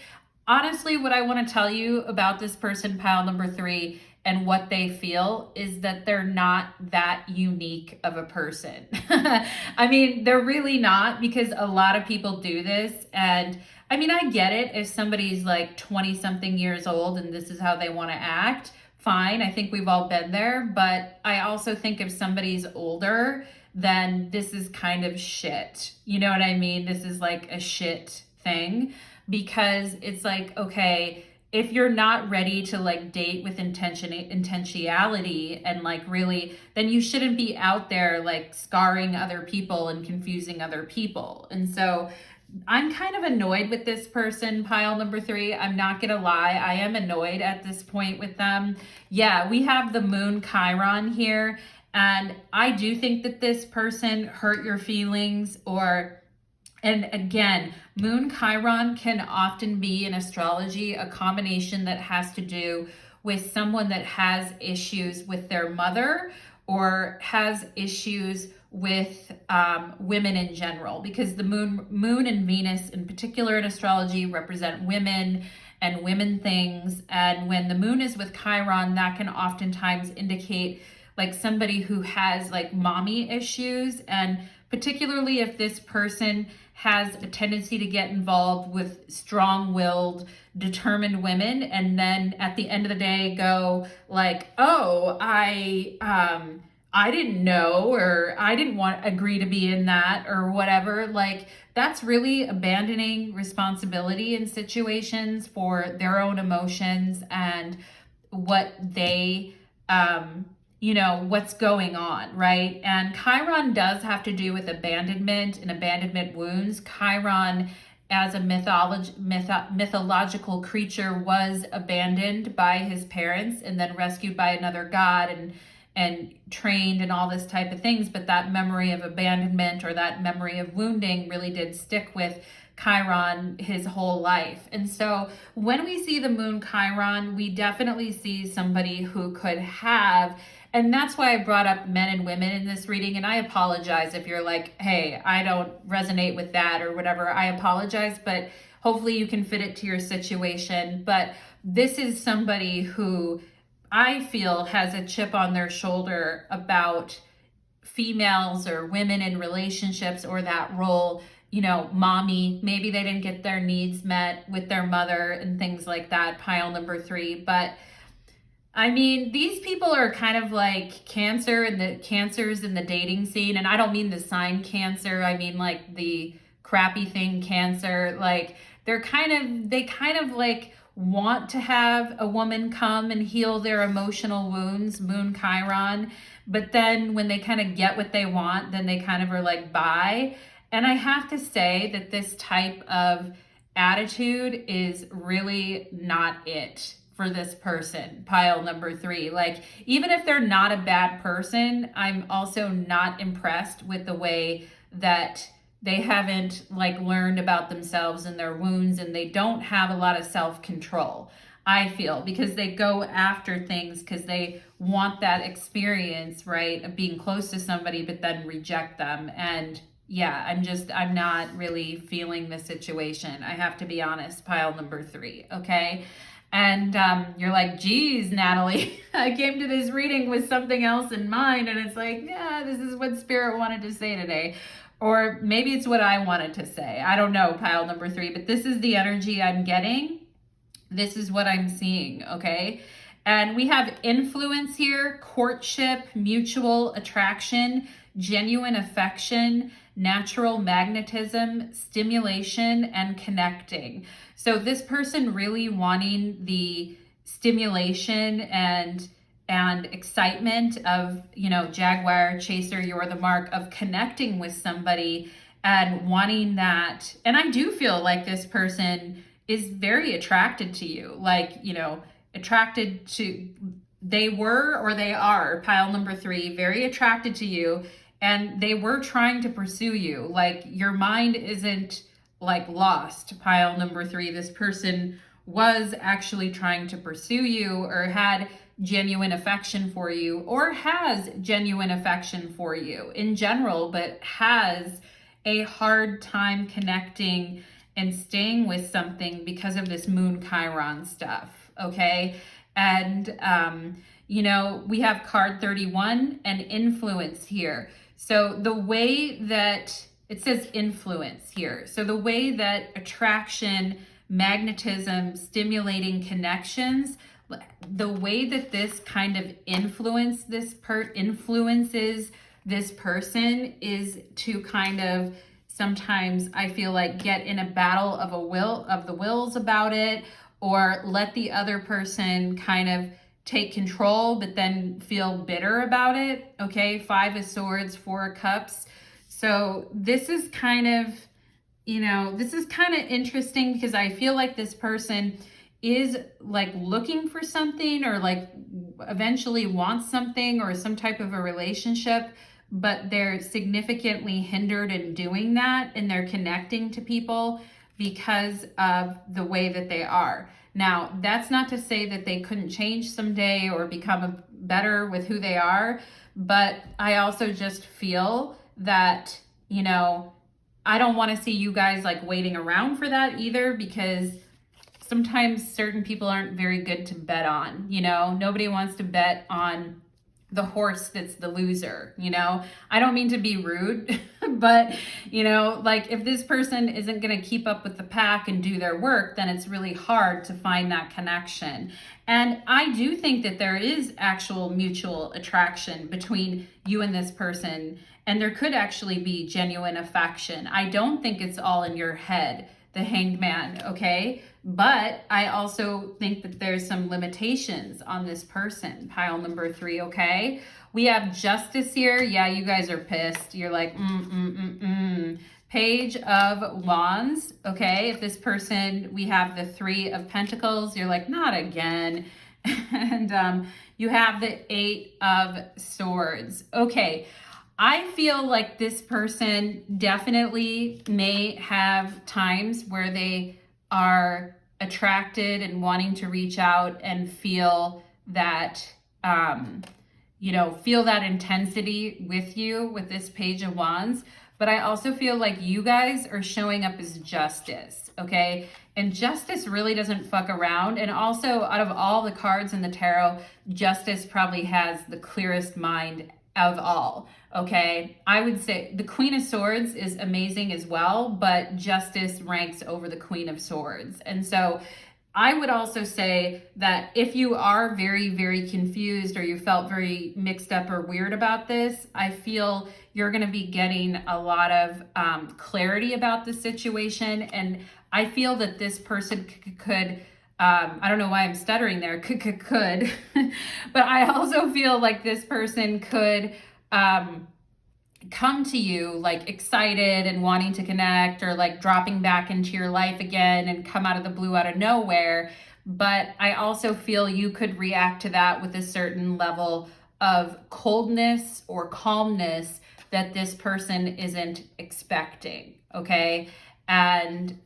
honestly what I want to tell you about this person, pile number 3, and what they feel is that they're not that unique of a person. I mean, they're really not, because a lot of people do this. And I mean, I get it if somebody's like 20 something years old and this is how they want to act, fine. I think we've all been there. But I also think if somebody's older, then this is kind of shit. You know what I mean? This is like a shit thing, because it's like, okay, if you're not ready to like date with intentionality and like really, then you shouldn't be out there like scarring other people and confusing other people. And so I'm kind of annoyed with this person, pile number 3. I'm not gonna lie, I am annoyed at this point with them. Yeah, we have the moon Chiron here, and I do think that this person hurt your feelings, and again, moon Chiron can often be in astrology a combination that has to do with someone that has issues with their mother or has issues with women in general, because the moon and Venus in particular in astrology represent women and women things. And when the moon is with Chiron, that can oftentimes indicate like somebody who has like mommy issues, and particularly if this person has a tendency to get involved with strong-willed, determined women, and then at the end of the day go like, oh, I didn't know, or I didn't agree to be in that, or whatever. Like, that's really abandoning responsibility in situations for their own emotions and what they what's going on, right? And Chiron does have to do with abandonment and abandonment wounds. Chiron, as a mythological creature, was abandoned by his parents and then rescued by another god and trained and all this type of things. But that memory of abandonment or that memory of wounding really did stick with Chiron his whole life. And so when we see the moon Chiron, we definitely see somebody who could have, and that's why I brought up men and women in this reading. And I apologize if you're like, hey, I don't resonate with that or whatever. I apologize, but hopefully you can fit it to your situation. But this is somebody who I feel has a chip on their shoulder about females or women in relationships, or that role, mommy. Maybe they didn't get their needs met with their mother and things like that, pile number 3. But I mean, these people are kind of like Cancer and the Cancers in the dating scene. And I don't mean the sign Cancer. I mean like the crappy thing Cancer. Like they kind of like want to have a woman come and heal their emotional wounds, moon Chiron. But then when they kind of get what they want, then they kind of are like, bye. And I have to say that this type of attitude is really not it for this person, pile number 3. Like, even if they're not a bad person, I'm also not impressed with the way that they haven't like learned about themselves and their wounds, and they don't have a lot of self-control, I feel, because they go after things because they want that experience, right, of being close to somebody, but then reject them. And yeah, I'm not really feeling the situation. I have to be honest, pile number 3, okay? And you're like, geez, Natalie, I came to this reading with something else in mind. And it's like, yeah, this is what Spirit wanted to say today. Or maybe it's what I wanted to say. I don't know, pile number 3, but this is the energy I'm getting. This is what I'm seeing, okay? And we have influence here, courtship, mutual attraction, genuine affection, natural magnetism, stimulation, and connecting. So this person really wanting the stimulation and excitement of, Jaguar, Chaser, you're the mark, of connecting with somebody and wanting that. And I do feel like this person is very attracted to you, like, you know, attracted to, they were or they are, pile number 3, very attracted to you, and they were trying to pursue you. Like, your mind isn't like lost, pile number 3. This person was actually trying to pursue you, or had genuine affection for you, or has genuine affection for you in general, but has a hard time connecting and staying with something because of this moon Chiron stuff, okay? And, you know, we have card 31 and influence here. So the way that it says influence here, so the way that attraction, magnetism, stimulating connections, the way that this kind of influences this person is to kind of, sometimes I feel like, get in a battle of the wills about it, or let the other person kind of take control but then feel bitter about it. Okay, 5 of Swords, 4 of Cups. So this is kind of, you know, this is kind of interesting, because I feel like this person is like looking for something, or like eventually wants something, or some type of a relationship, but they're significantly hindered in doing that, and they're connecting to people because of the way that they are. Now, that's not to say that they couldn't change someday or become better with who they are, but I also just feel that, you know, I don't want to see you guys like waiting around for that either, because sometimes certain people aren't very good to bet on, you know? Nobody wants to bet on the horse that's the loser, you know? I don't mean to be rude, but, you know, like, if this person isn't going to keep up with the pack and do their work, then it's really hard to find that connection. And I do think that there is actual mutual attraction between you and this person, and there could actually be genuine affection. I don't think it's all in your head, the Hanged Man, okay? But I also think that there's some limitations on this person, pile number 3, okay? We have Justice here. Yeah, you guys are pissed. You're like, Page of Wands, okay? If this person, we have the 3 of Pentacles, you're like, not again. And you have the 8 of Swords. Okay, I feel like this person definitely may have times where they are attracted and wanting to reach out and feel that, you know, feel that intensity with you with this Page of Wands. But I also feel like you guys are showing up as Justice, okay? And Justice really doesn't fuck around. And also, out of all the cards in the tarot, Justice probably has the clearest mind of all, okay? I would say the Queen of Swords is amazing as well, but Justice ranks over the Queen of Swords. And so I would also say that if you are very, very confused, or you felt very mixed up or weird about this, I feel you're going to be getting a lot of clarity about the situation. And I feel that this person could I don't know why I'm stuttering there, could, but I also feel like this person could come to you like excited and wanting to connect, or like dropping back into your life again and come out of the blue, out of nowhere. But I also feel you could react to that with a certain level of coldness or calmness that this person isn't expecting, okay? And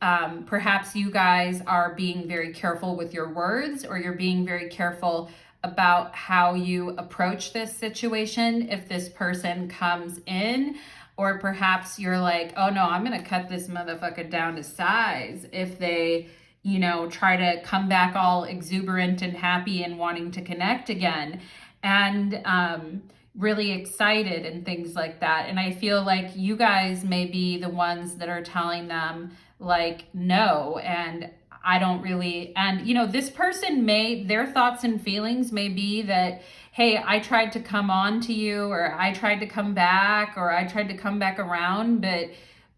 perhaps you guys are being very careful with your words, or you're being very careful about how you approach this situation if this person comes in. Or perhaps you're like, oh no, I'm gonna cut this motherfucker down to size if they, you know, try to come back all exuberant and happy and wanting to connect again, and really excited and things like that. And I feel like you guys may be the ones that are telling them like, no, and I don't really, and you know, this person may, their thoughts and feelings may be that, hey, I tried to come on to you, or I tried to come back, or I tried to come back around, but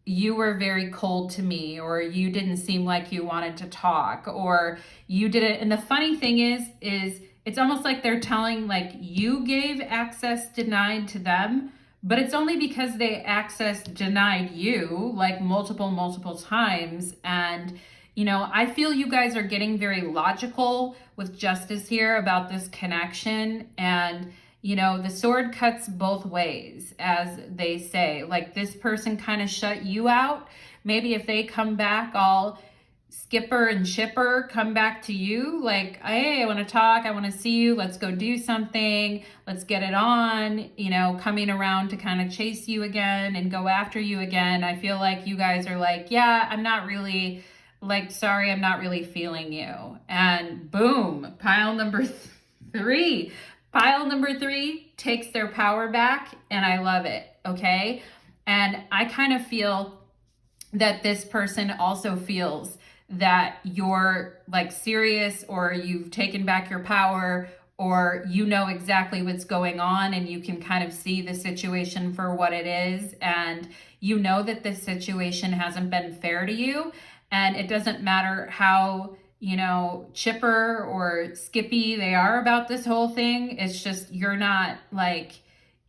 you were very cold to me, or you didn't seem like you wanted to talk, or you didn't. And the funny thing is it's almost like they're telling, like, you gave access denied to them, but it's only because they access denied you like multiple times. And I feel you guys are getting very logical with justice here about this connection. And the sword cuts both ways, as they say. Like, this person kind of shut you out. Maybe if they come back all skipper and shipper, come back to you like, hey, I want to talk, I want to see you, let's go do something, let's get it on, coming around to kind of chase you again and go after you again. I feel like you guys are like, yeah, I'm not really, like, sorry, I'm not really feeling you. And boom, pile number 3. Pile number 3 takes their power back, and I love it, okay? And I kind of feel that this person also feels that you're like serious, or you've taken back your power, or exactly what's going on, and you can kind of see the situation for what it is, and that this situation hasn't been fair to you, and it doesn't matter how chipper or skippy they are about this whole thing. It's just, you're not like,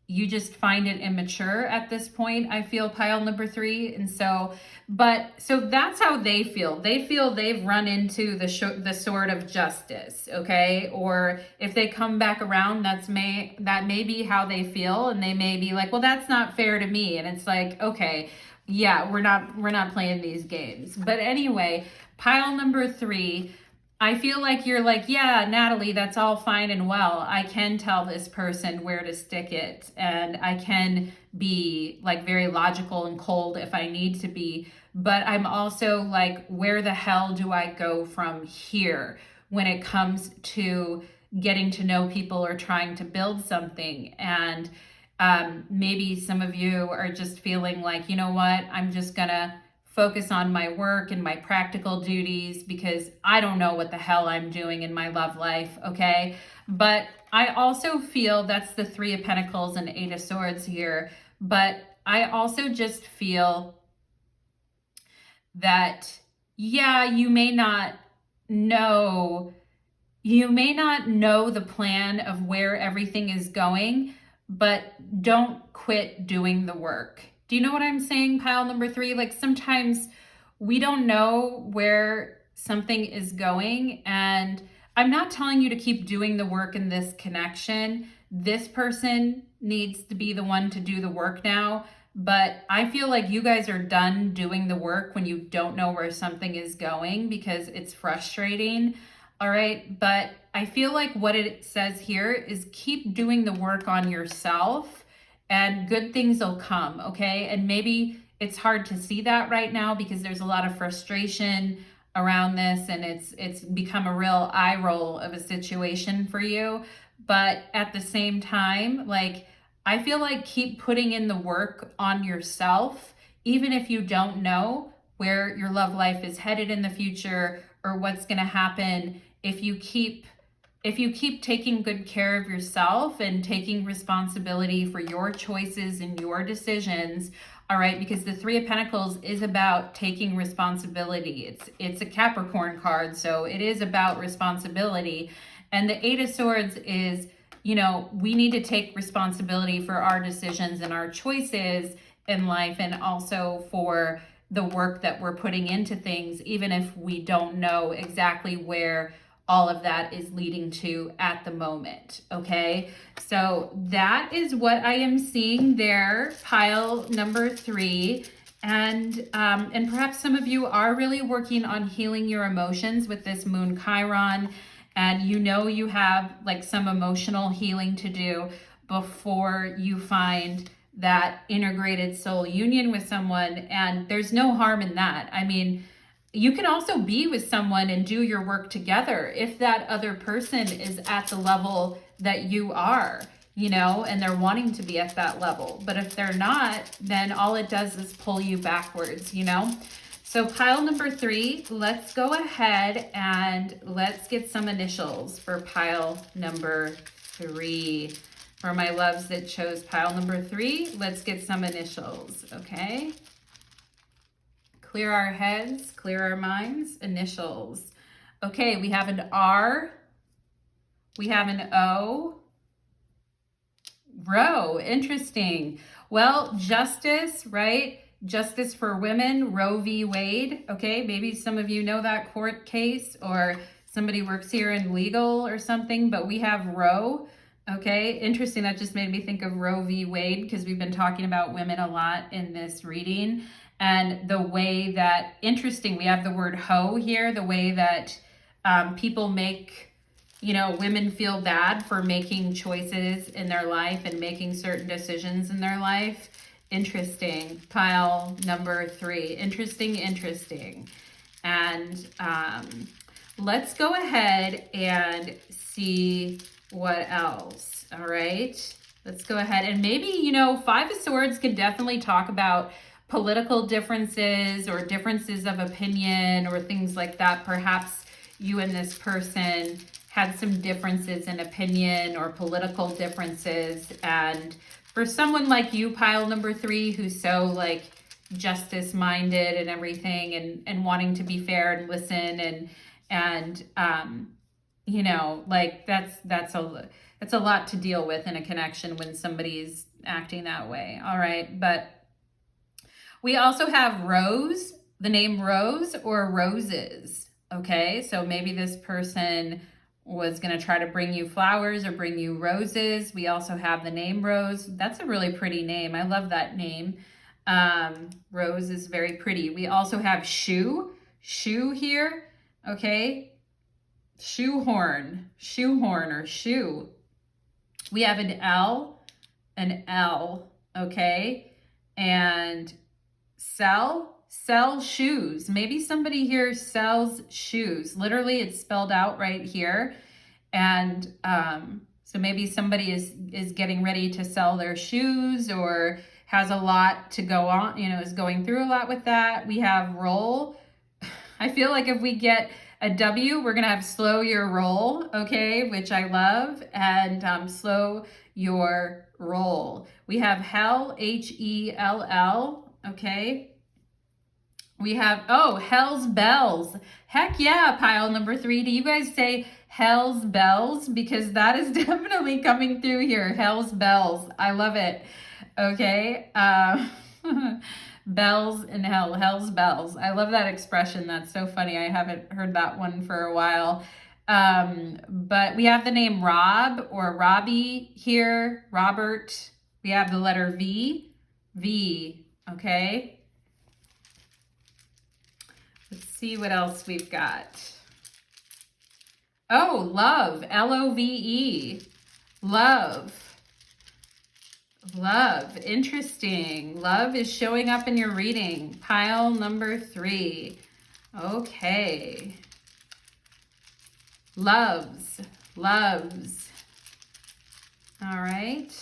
you just find it immature at this point, I feel, pile number 3. And so that's how they feel. They feel they've run into the sword of justice, okay? Or if they come back around, that may be how they feel, and they may be like, well, that's not fair to me. And it's like, okay, yeah, we're not playing these games. But anyway, pile number 3, I feel like you're like, yeah, Natalie, that's all fine and well. I can tell this person where to stick it, and I can be like very logical and cold if I need to be. But I'm also like, where the hell do I go from here when it comes to getting to know people or trying to build something? And maybe some of you are just feeling like, you know what, I'm just gonna focus on my work and my practical duties because I don't know what the hell I'm doing in my love life, okay? But I also feel that's the 3 of Pentacles and 8 of Swords here. But I also just feel that, yeah, you may not know the plan of where everything is going, but don't quit doing the work. Do you know what I'm saying, pile number 3? Like, sometimes we don't know where something is going, and I'm not telling you to keep doing the work in this connection. This person needs to be the one to do the work now, but I feel like you guys are done doing the work when you don't know where something is going, because it's frustrating. All right, but I feel like what it says here is keep doing the work on yourself, and good things will come, okay? And maybe it's hard to see that right now because there's a lot of frustration around this, and it's become a real eye roll of a situation for you. But at the same time, like, I feel like keep putting in the work on yourself, even if you don't know where your love life is headed in the future or what's going to happen. If you keep taking good care of yourself and taking responsibility for your choices and your decisions, all right, because the 3 of Pentacles is about taking responsibility. It's a Capricorn card, so it is about responsibility. And the 8 of Swords is, we need to take responsibility for our decisions and our choices in life, and also for the work that we're putting into things, even if we don't know exactly where all of that is leading to at the moment, okay? So that is what I am seeing there, pile number 3. And perhaps some of you are really working on healing your emotions with this Moon Chiron, and you have like some emotional healing to do before you find that integrated soul union with someone. And there's no harm in that. I mean, you can also be with someone and do your work together if that other person is at the level that you are, and they're wanting to be at that level. But if they're not, then all it does is pull you backwards, So pile number 3, let's go ahead and let's get some initials for pile number 3. For my loves that chose pile number 3, let's get some initials, okay? Clear our heads, clear our minds, initials. Okay, we have an R, we have an O, Rho, interesting. Well, justice, right? Justice for women, Roe v. Wade. Okay, maybe some of you know that court case, or somebody works here in legal or something, but we have Roe. Okay, interesting. That just made me think of Roe v. Wade, because we've been talking about women a lot in this reading. And the way that, interesting, we have the word hoe here, the way that people make, women feel bad for making choices in their life and making certain decisions in their life. Interesting. Pile number 3. Interesting. And let's go ahead and see what else. All right. Let's go ahead and maybe, 5 of Swords can definitely talk about political differences or differences of opinion or things like that. Perhaps you and this person had some differences in opinion or political differences. And for someone like you, pile number 3, who's so like justice minded and everything, and wanting to be fair and listen, and like that's a lot to deal with in a connection when somebody's acting that way. All right. But we also have Rose, the name Rose or Roses. Okay. So maybe this person was going to try to bring you flowers or bring you roses. We also have the name Rose. That's a really pretty name. I love that name. Rose is very pretty. We also have shoe here. Okay. Shoehorn or shoe. We have an L, okay. And sell shoes. Maybe somebody here sells shoes. Literally, it's spelled out right here. And so maybe somebody is getting ready to sell their shoes, or has a lot to go on, is going through a lot with that. We have roll. I feel like if we get a W, we're going to have slow your roll, okay, which I love, and slow your roll. We have hell, Hell, okay. We have, hell's bells. Heck yeah, pile number 3. Do you guys say hell's bells? Because that is definitely coming through here. Hell's bells. I love it. Okay. Bells in hell. Hell's bells. I love that expression. That's so funny. I haven't heard that one for a while. But we have the name Rob or Robbie here. Robert. We have the letter V. Okay. Let's see what else we've got. Oh, love. Love. Love. Interesting. Love is showing up in your reading. Pile number 3. Okay. Loves. All right.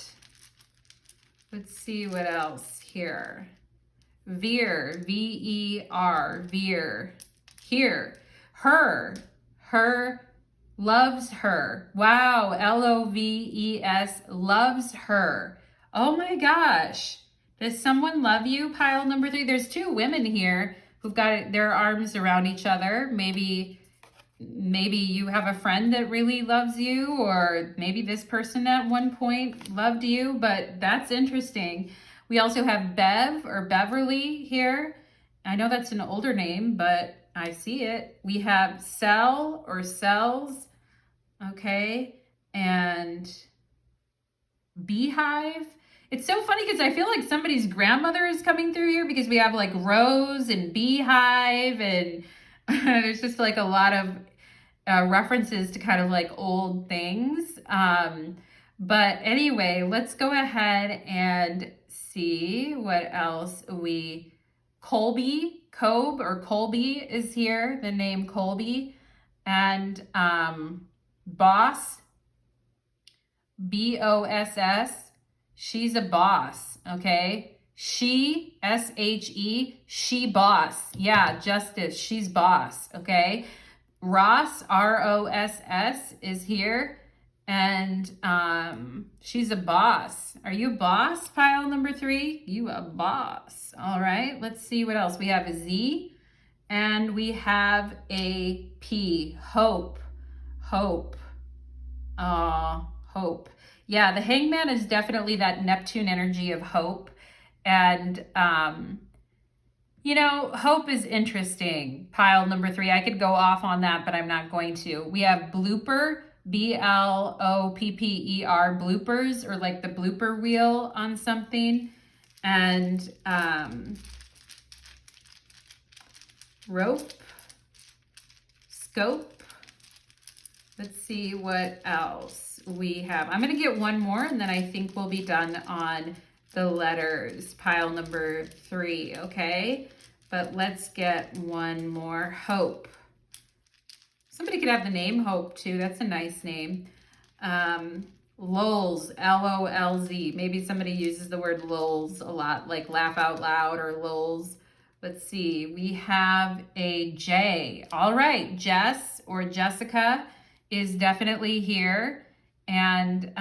Let's see what else here. Veer, V-E-R, veer. Here, her loves her. Wow, L-O-V-E-S, loves her. Oh my gosh. Does someone love you? Pile number 3. There's 2 women here who've got their arms around each other. Maybe you have a friend that really loves you, or maybe this person at one point loved you, but that's interesting. We also have Bev or Beverly here. I know that's an older name, but I see it. We have Sell or Cells, okay, and Beehive. It's so funny because I feel like somebody's grandmother is coming through here, because we have like Rose and Beehive, and there's just like a lot of references to kind of like old things. But anyway, let's go ahead and see what else Colby is here, the name Colby, and Boss, B-O-S-S, she's a boss, okay? She, S-H-E, she boss. Yeah, Justice, she's boss, okay? Ross, R-O-S-S, is here, and she's a boss. Are you a boss, pile number 3? You a boss. All right, let's see what else. We have a Z, and we have a P, hope. Hope. Yeah, the Hangman is definitely that Neptune energy of hope. And, you know, hope is interesting. Pile number 3. I could go off on that, but I'm not going to. We have blooper, B-L-O-P-P-E-R, bloopers, or like the blooper reel on something. And rope, scope. Let's see what else we have. I'm going to get one more, and then I think we'll be done on the letters, pile number 3, okay? But let's get one more. Hope. Somebody could have the name Hope too. That's a nice name. Lulz, L-O-L-Z. Maybe somebody uses the word lulz a lot, like laugh out loud or lulz. Let's see. We have a J. All right, Jess or Jessica is definitely here. And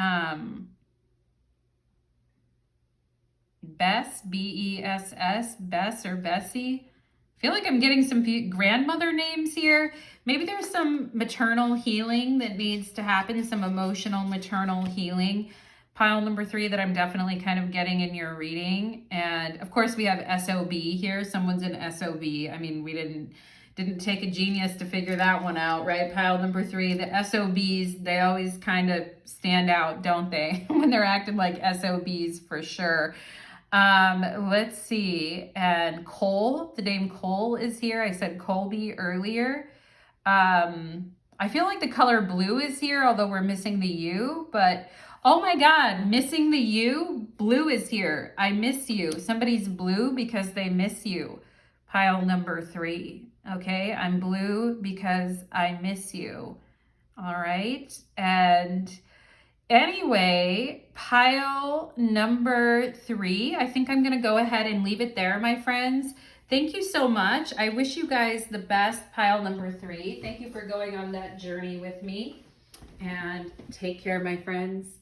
Bess, B-E-S-S, Bess or Bessie. I feel like I'm getting some grandmother names here. Maybe there's some maternal healing that needs to happen, some emotional maternal healing. Pile number 3 that I'm definitely kind of getting in your reading. And of course we have SOB here. Someone's an SOB. I mean, we didn't take a genius to figure that one out, right? Pile number 3, the SOBs, they always kind of stand out, don't they? When they're acting like SOBs for sure. Let's see. And Cole, the name Cole is here. I said Colby earlier. I feel like the color blue is here, although we're missing the U, but oh my God, missing the U, blue is here. I miss you. Somebody's blue because they miss you. Pile number 3. Okay, I'm blue because I miss you. All right. And anyway, pile number 3, I think I'm going to go ahead and leave it there, my friends. Thank you so much. I wish you guys the best, pile number 3. Thank you for going on that journey with me. And take care, my friends.